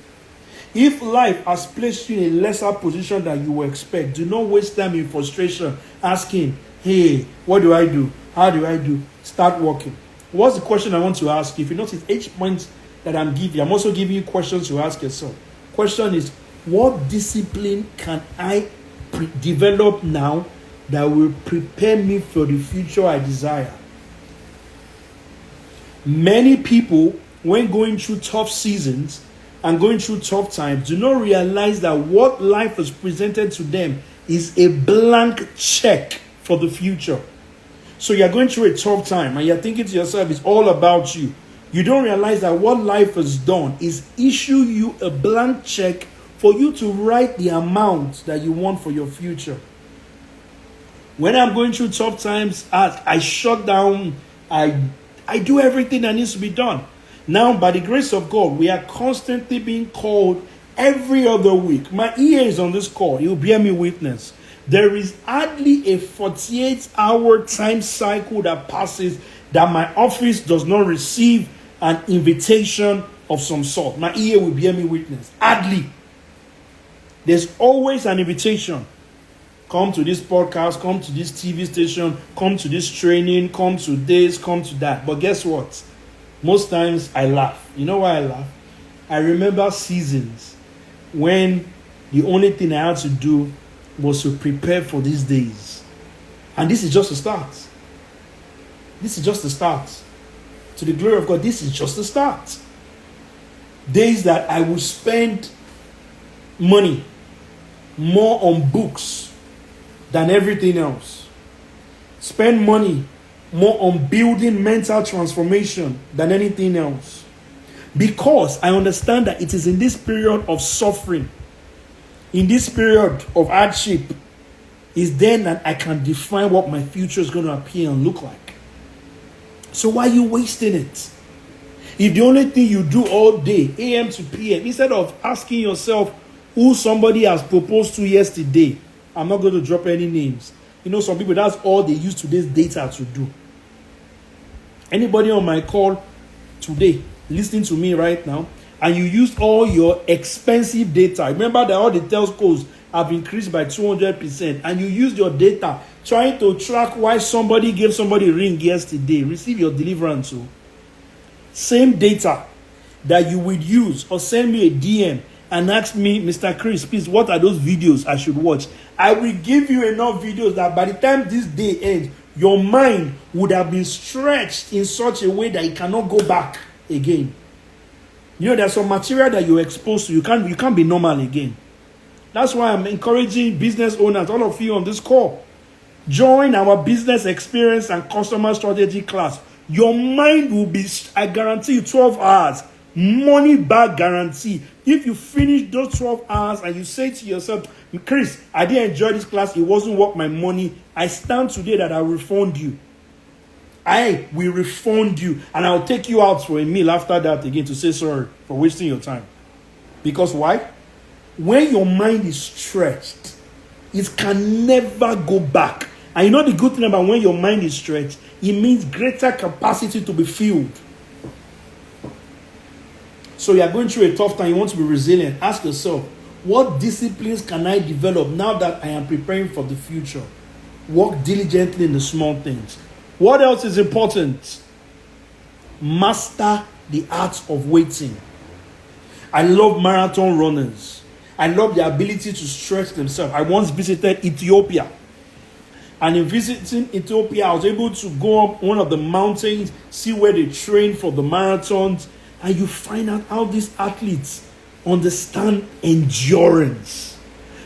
If life has placed you in a lesser position than you would expect, do not waste time in frustration asking, hey, what do I do? How do I do? Start walking. What's the question I want to ask you? If you notice each point that I'm giving, I'm also giving you questions to ask yourself. Question is, what discipline can I develop now that will prepare me for the future I desire? Many people, when going through tough seasons and going through tough times, do not realize that what life has presented to them is a blank check for the future. So you're going through a tough time and you're thinking to yourself, it's all about you. You don't realize that what life has done is issue you a blank check for you to write the amount that you want for your future. When I'm going through tough times, I shut down, I do everything that needs to be done. Now, by the grace of God, we are constantly being called every other week. My ear is on this call. You'll bear me witness. There is hardly a 48-hour time cycle that passes that my office does not receive an invitation of some sort. My ear will bear me witness. Hardly. There's always an invitation. Come to this podcast, come to this TV station, come to this training, come to this, come to that. But guess what? Most times I laugh. You know why I laugh? I remember seasons when the only thing I had to do was to prepare for these days. And this is just a start. This is just a start. To the glory of God, this is just a start. Days that I will spend money more on books than everything else. Spend money more on building mental transformation than anything else. Because I understand that it is in this period of suffering, in this period of hardship, is then that I can define what my future is going to appear and look like. So why are you wasting it? If the only thing you do all day, AM to PM, instead of asking yourself who somebody has proposed to yesterday, I'm not going to drop any names. You know, some people, that's all they use today's data to do. Anybody on my call today, listening to me right now, and you used all your expensive data. Remember that all the telcos have increased by 200%, and you used your data trying to track why somebody gave somebody a ring yesterday. Receive your deliverance. So, same data that you would use, or send me a DM and ask me, Mr. Chris, please, what are those videos I should watch? I will give you enough videos that by the time this day ends, your mind would have been stretched in such a way that it cannot go back again. You know, there's some material that you're exposed to. You can't be normal again. That's why I'm encouraging business owners, all of you on this call, join our business experience and customer strategy class. Your mind will be, I guarantee you, 12 hours. Money back guarantee. If you finish those 12 hours and you say to yourself, Chris, I didn't enjoy this class, it wasn't worth my money, I stand today that I will refund you. I will refund you, and I'll take you out for a meal after that again to say sorry for wasting your time. Because why? When your mind is stretched, it can never go back. And you know the good thing about when your mind is stretched, it means greater capacity to be filled. So you are going through a tough time, you want to be resilient. Ask yourself, what disciplines can I develop now that I am preparing for the future? Work diligently in the small things. What else is important? Master the art of waiting. I love marathon runners. I love the ability to stretch themselves. I once visited Ethiopia. And in visiting Ethiopia, I was able to go up one of the mountains, see where they train for the marathons. And you find out how these athletes understand endurance.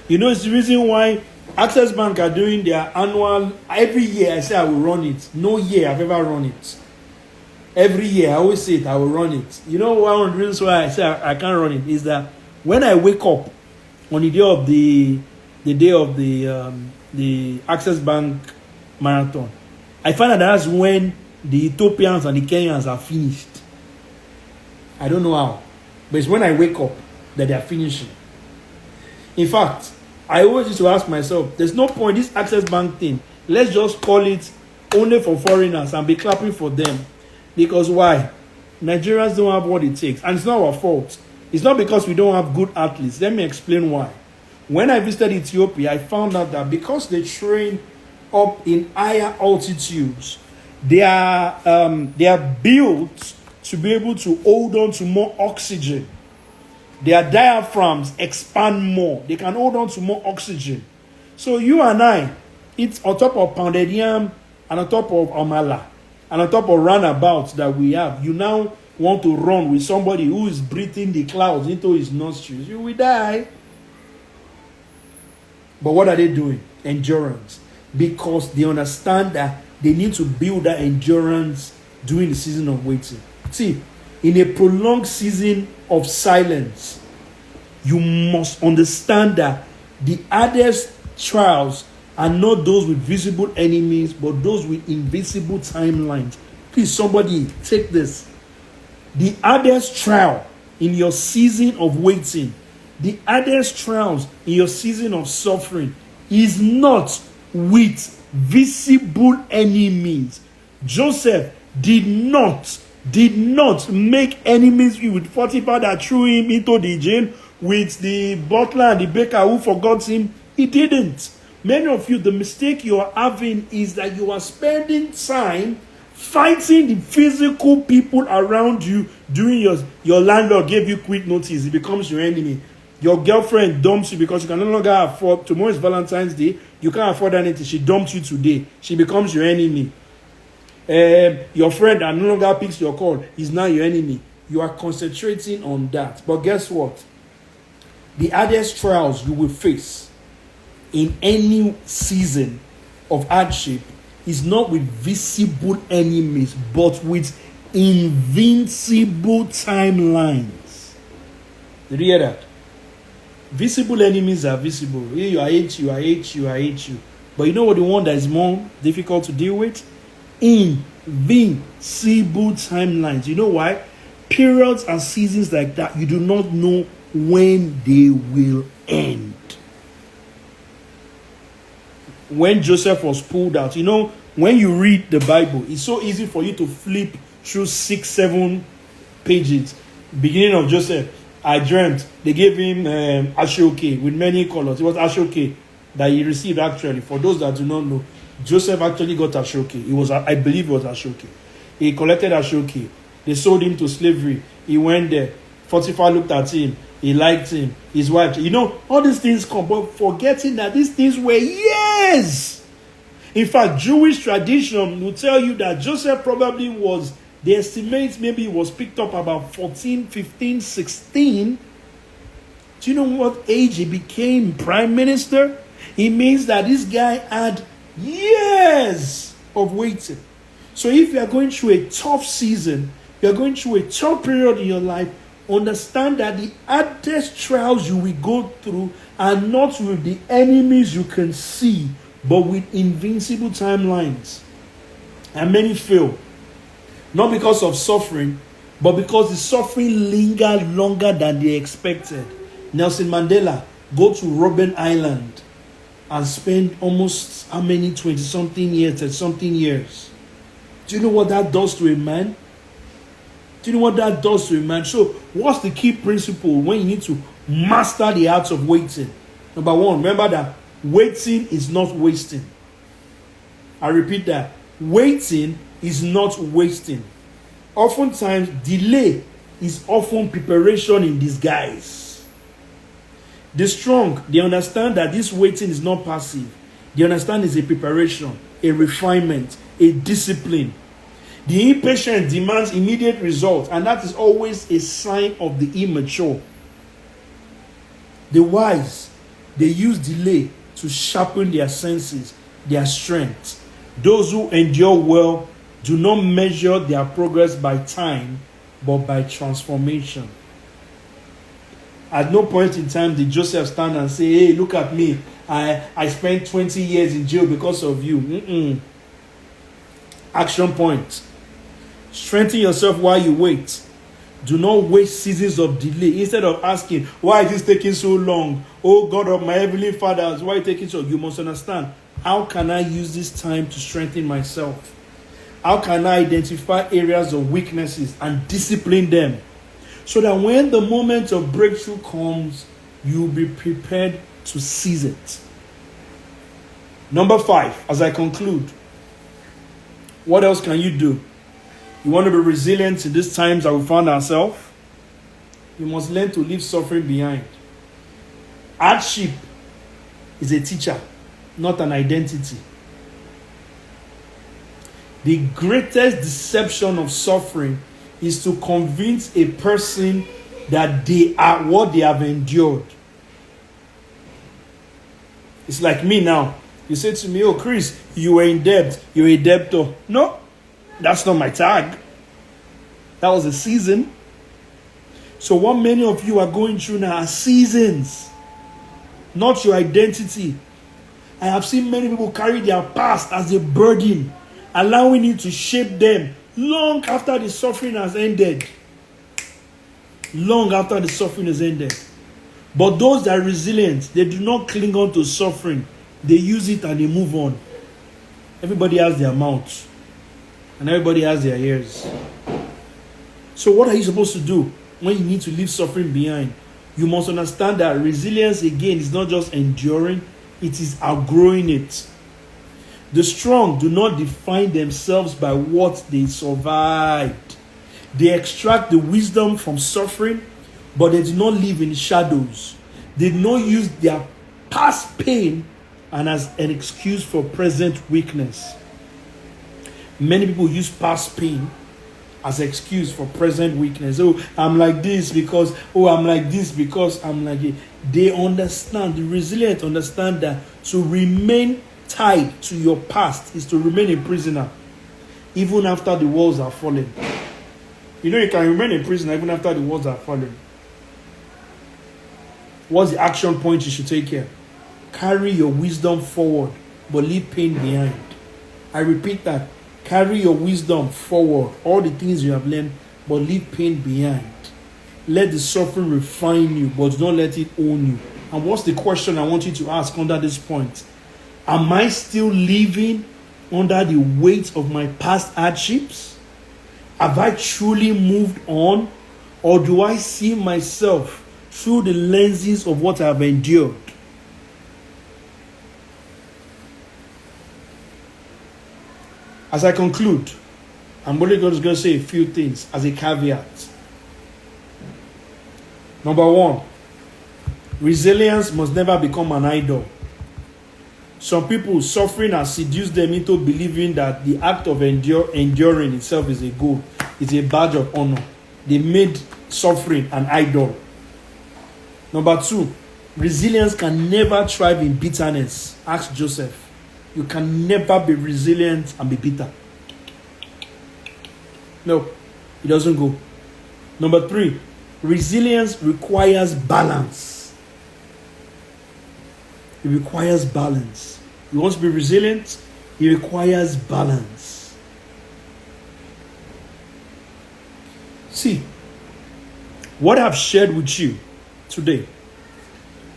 You know, it's the reason why Access Bank are doing their annual, every year I say I will run it. No year I've ever run it. Every year, I always say it, I will run it. You know, one of the reasons why I say I can't run it is that when I wake up on the day of the Access Bank Marathon, I find that that's when the Ethiopians and the Kenyans are finished. I don't know how, but it's when I wake up that they are finishing. In fact, I always used to ask myself, there's no point this Access Bank thing. Let's just call it only for foreigners and be clapping for them. Because why? Nigerians don't have what it takes. And it's not our fault. It's not because we don't have good athletes. Let me explain why. When I visited Ethiopia, I found out that because they train up in higher altitudes, they are built to be able to hold on to more oxygen. Their diaphragms expand more. They can hold on to more oxygen. So you and I, it's on top of pounded yam and on top of amala and on top of runabouts that we have. You now want to run with somebody who is breathing the clouds into his nostrils. You will die. But what are they doing? Endurance. Because they understand that they need to build that endurance during the season of waiting. See, in a prolonged season of silence, you must understand that the hardest trials are not those with visible enemies, but those with invisible timelines. Please, somebody, take this. The hardest trial in your season of waiting, the hardest trials in your season of suffering is not with visible enemies. Joseph did not make enemies with Potiphar that threw him into the jail, with the butler and the baker who forgot him. He didn't. Many of you, the mistake you are having is that you are spending time fighting the physical people around you during your landlord gave you quick notice. It becomes your enemy. Your girlfriend dumps you because you can no longer afford. Tomorrow is Valentine's Day. You can't afford anything. She dumped you today. She becomes your enemy. Your friend that no longer picks your call is now your enemy. You are concentrating on that. But guess what? The hardest trials you will face in any season of hardship is not with visible enemies, but with invincible timelines. Did you hear that? Visible enemies are visible. I hate you, I hate you, I hate you. But you know what the one that is more difficult to deal with? Invincible timelines. You know why? Periods and seasons like that, you do not know when they will end. When Joseph was pulled out, you know, when you read the Bible, it's so easy for you to flip through 6-7 pages. Beginning of Joseph, I dreamt they gave him ashoke with many colors. It was ashoke that he received actually. For those that do not know, Joseph actually got ashoke. It was, I believe, it was ashoke. He collected ashoke. They sold him to slavery. He went there. Potiphar looked at him. He liked him. His wife. You know, all these things come, but forgetting that these things were years. In fact, Jewish tradition will tell you that Joseph probably was, they estimate maybe he was picked up about 14, 15, 16. Do you know what age he became prime minister? It means that this guy had years of waiting. So if you are going through a tough season, you are going through a tough period in your life, understand that the hardest trials you will go through are not with the enemies you can see, but with invincible timelines. And many fail. Not because of suffering, but because the suffering lingered longer than they expected. Nelson Mandela go to Robben Island and spend almost how many 20-something years, 30-something years. Do you know what that does to a man? Do you know what that does to a man? So, what's the key principle when you need to master the art of waiting? Number one, remember that waiting is not wasting. I repeat that. Waiting is not wasting. Oftentimes, delay is often preparation in disguise. The strong, they understand that this waiting is not passive. They understand it's a preparation, a refinement, a discipline. The impatient demands immediate results, and that is always a sign of the immature. The wise, they use delay to sharpen their senses, their strength. Those who endure well do not measure their progress by time, but by transformation. At no point in time did Joseph stand and say, hey, look at me. I spent 20 years in jail because of you. Action point. Strengthen yourself while you wait. Do not waste seasons of delay. Instead of asking, why is this taking so long? Oh God of my heavenly fathers, why is it taking so long? You must understand, how can I use this time to strengthen myself? How can I identify areas of weaknesses and discipline them? So that when the moment of breakthrough comes, you'll be prepared to seize it. Number 5, as I conclude, what else can you do? You want to be resilient in these times that we found ourselves? You must learn to leave suffering behind. Hardship is a teacher, not an identity. The greatest deception of suffering is to convince a person that they are what they have endured. It's like me now. You say to me, oh Chris, you were in debt. You're a debtor. No, that's not my tag. That was a season. So what many of you are going through now are seasons, not your identity. I have seen many people carry their past as a burden, allowing it to shape them long after the suffering has ended. Long after the suffering has ended. But those that are resilient, they do not cling on to suffering. They use it and they move on. Everybody has their mouth. And everybody has their ears. So what are you supposed to do when you need to leave suffering behind? You must understand that resilience, again, is not just enduring. It is outgrowing it. The strong do not define themselves by what they survived. They extract the wisdom from suffering, but they do not live in shadows. They do not use their past pain and as an excuse for present weakness. Many people use past pain as an excuse for present weakness. Oh, I'm like this because, I'm like this because I'm like it. They understand, the resilient understand that to remain tied to your past is to remain a prisoner even after the walls are falling. You know, you can remain a prisoner even after the walls are falling. What's the action point you should take here? Carry your wisdom forward, but leave pain behind. I repeat that. Carry your wisdom forward, all the things you have learned, but leave pain behind. Let the suffering refine you, but don't let it own you. And what's the question I want you to ask under this point? Am I still living under the weight of my past hardships? Have I truly moved on? Or do I see myself through the lenses of what I have endured? As I conclude, I'm only going to say a few things as a caveat. Number 1, resilience must never become an idol. Some people, suffering has seduced them into believing that the act of enduring itself is a goal. It's a badge of honor. They made suffering an idol. Number 2, resilience can never thrive in bitterness. Ask Joseph. You can never be resilient and be bitter. No, it doesn't go. Number 3, resilience requires balance. It requires balance. You want to be resilient? It requires balance. See, what I've shared with you today,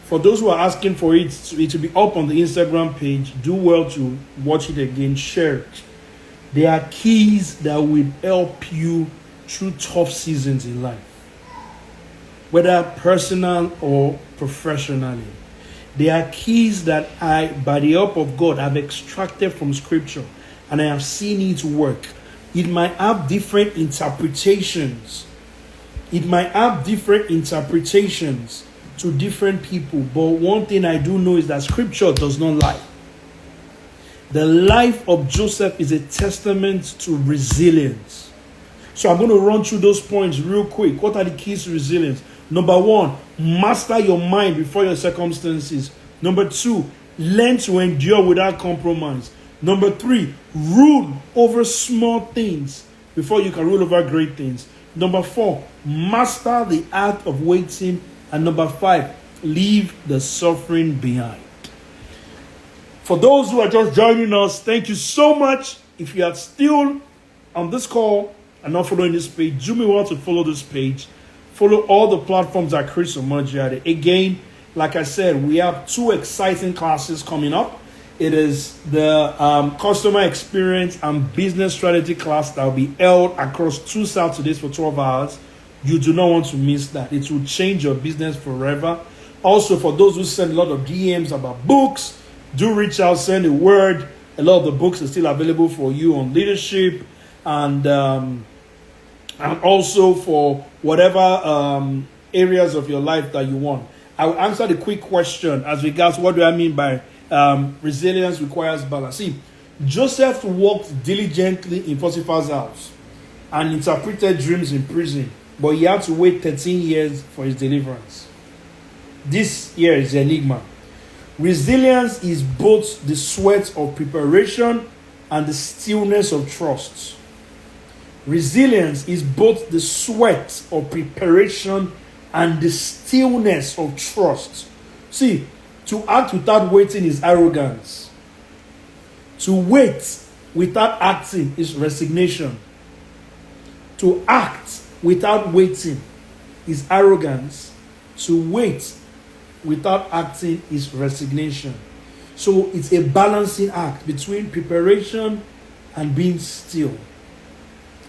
for those who are asking for it to be up on the Instagram page, do well to watch it again, share it. There are keys that will help you through tough seasons in life, whether personal or professionally. There are keys that I, by the help of God, have extracted from Scripture, and I have seen it work. It might have different interpretations. It might have different interpretations to different people, but one thing I do know is that Scripture does not lie. The life of Joseph is a testament to resilience. So I'm going to run through those points real quick. What are the keys to resilience? Number 1, master your mind before your circumstances. Number 2, learn to endure without compromise. Number 3, rule over small things before you can rule over great things. Number 4, master the art of waiting. And number 5, leave the suffering behind. For those who are just joining us, thank you so much. If you are still on this call and not following this page, do me well to follow this page. Follow all the platforms at Chris Omoijiade. Again, like I said, we have 2 exciting classes coming up. It is the customer experience and business strategy class that will be held across 2 Saturdays for 12 hours. You do not want to miss that. It will change your business forever. Also, for those who send a lot of DMs about books, do reach out, send a word. A lot of the books are still available for you on leadership and also for whatever areas of your life that you want. I will answer the quick question as regards what do I mean by resilience requires balance. See, Joseph worked diligently in Potiphar's house and interpreted dreams in prison, but he had to wait 13 years for his deliverance. This here is the enigma. Resilience is both the sweat of preparation and the stillness of trust. Resilience is both the sweat of preparation and the stillness of trust. See, to act without waiting is arrogance. To wait without acting is resignation. To act without waiting is arrogance. To wait without acting is resignation. So it's a balancing act between preparation and being still.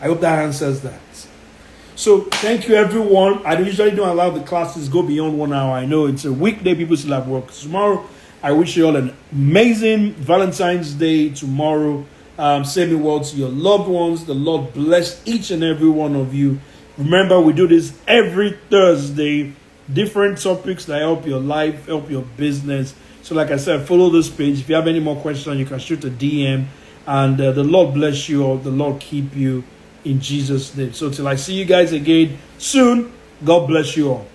I hope that answers that. So thank you, everyone. I usually don't allow the classes go beyond 1 hour. I know it's a weekday. People still have work tomorrow. I wish you all an amazing Valentine's Day tomorrow. Send me well to your loved ones. The Lord bless each and every one of you. Remember, we do this every Thursday. Different topics that help your life, help your business. So like I said, follow this page. If you have any more questions, you can shoot a DM. And the Lord bless you all. The Lord keep you in Jesus' name. So till I see you guys again soon, God bless you all.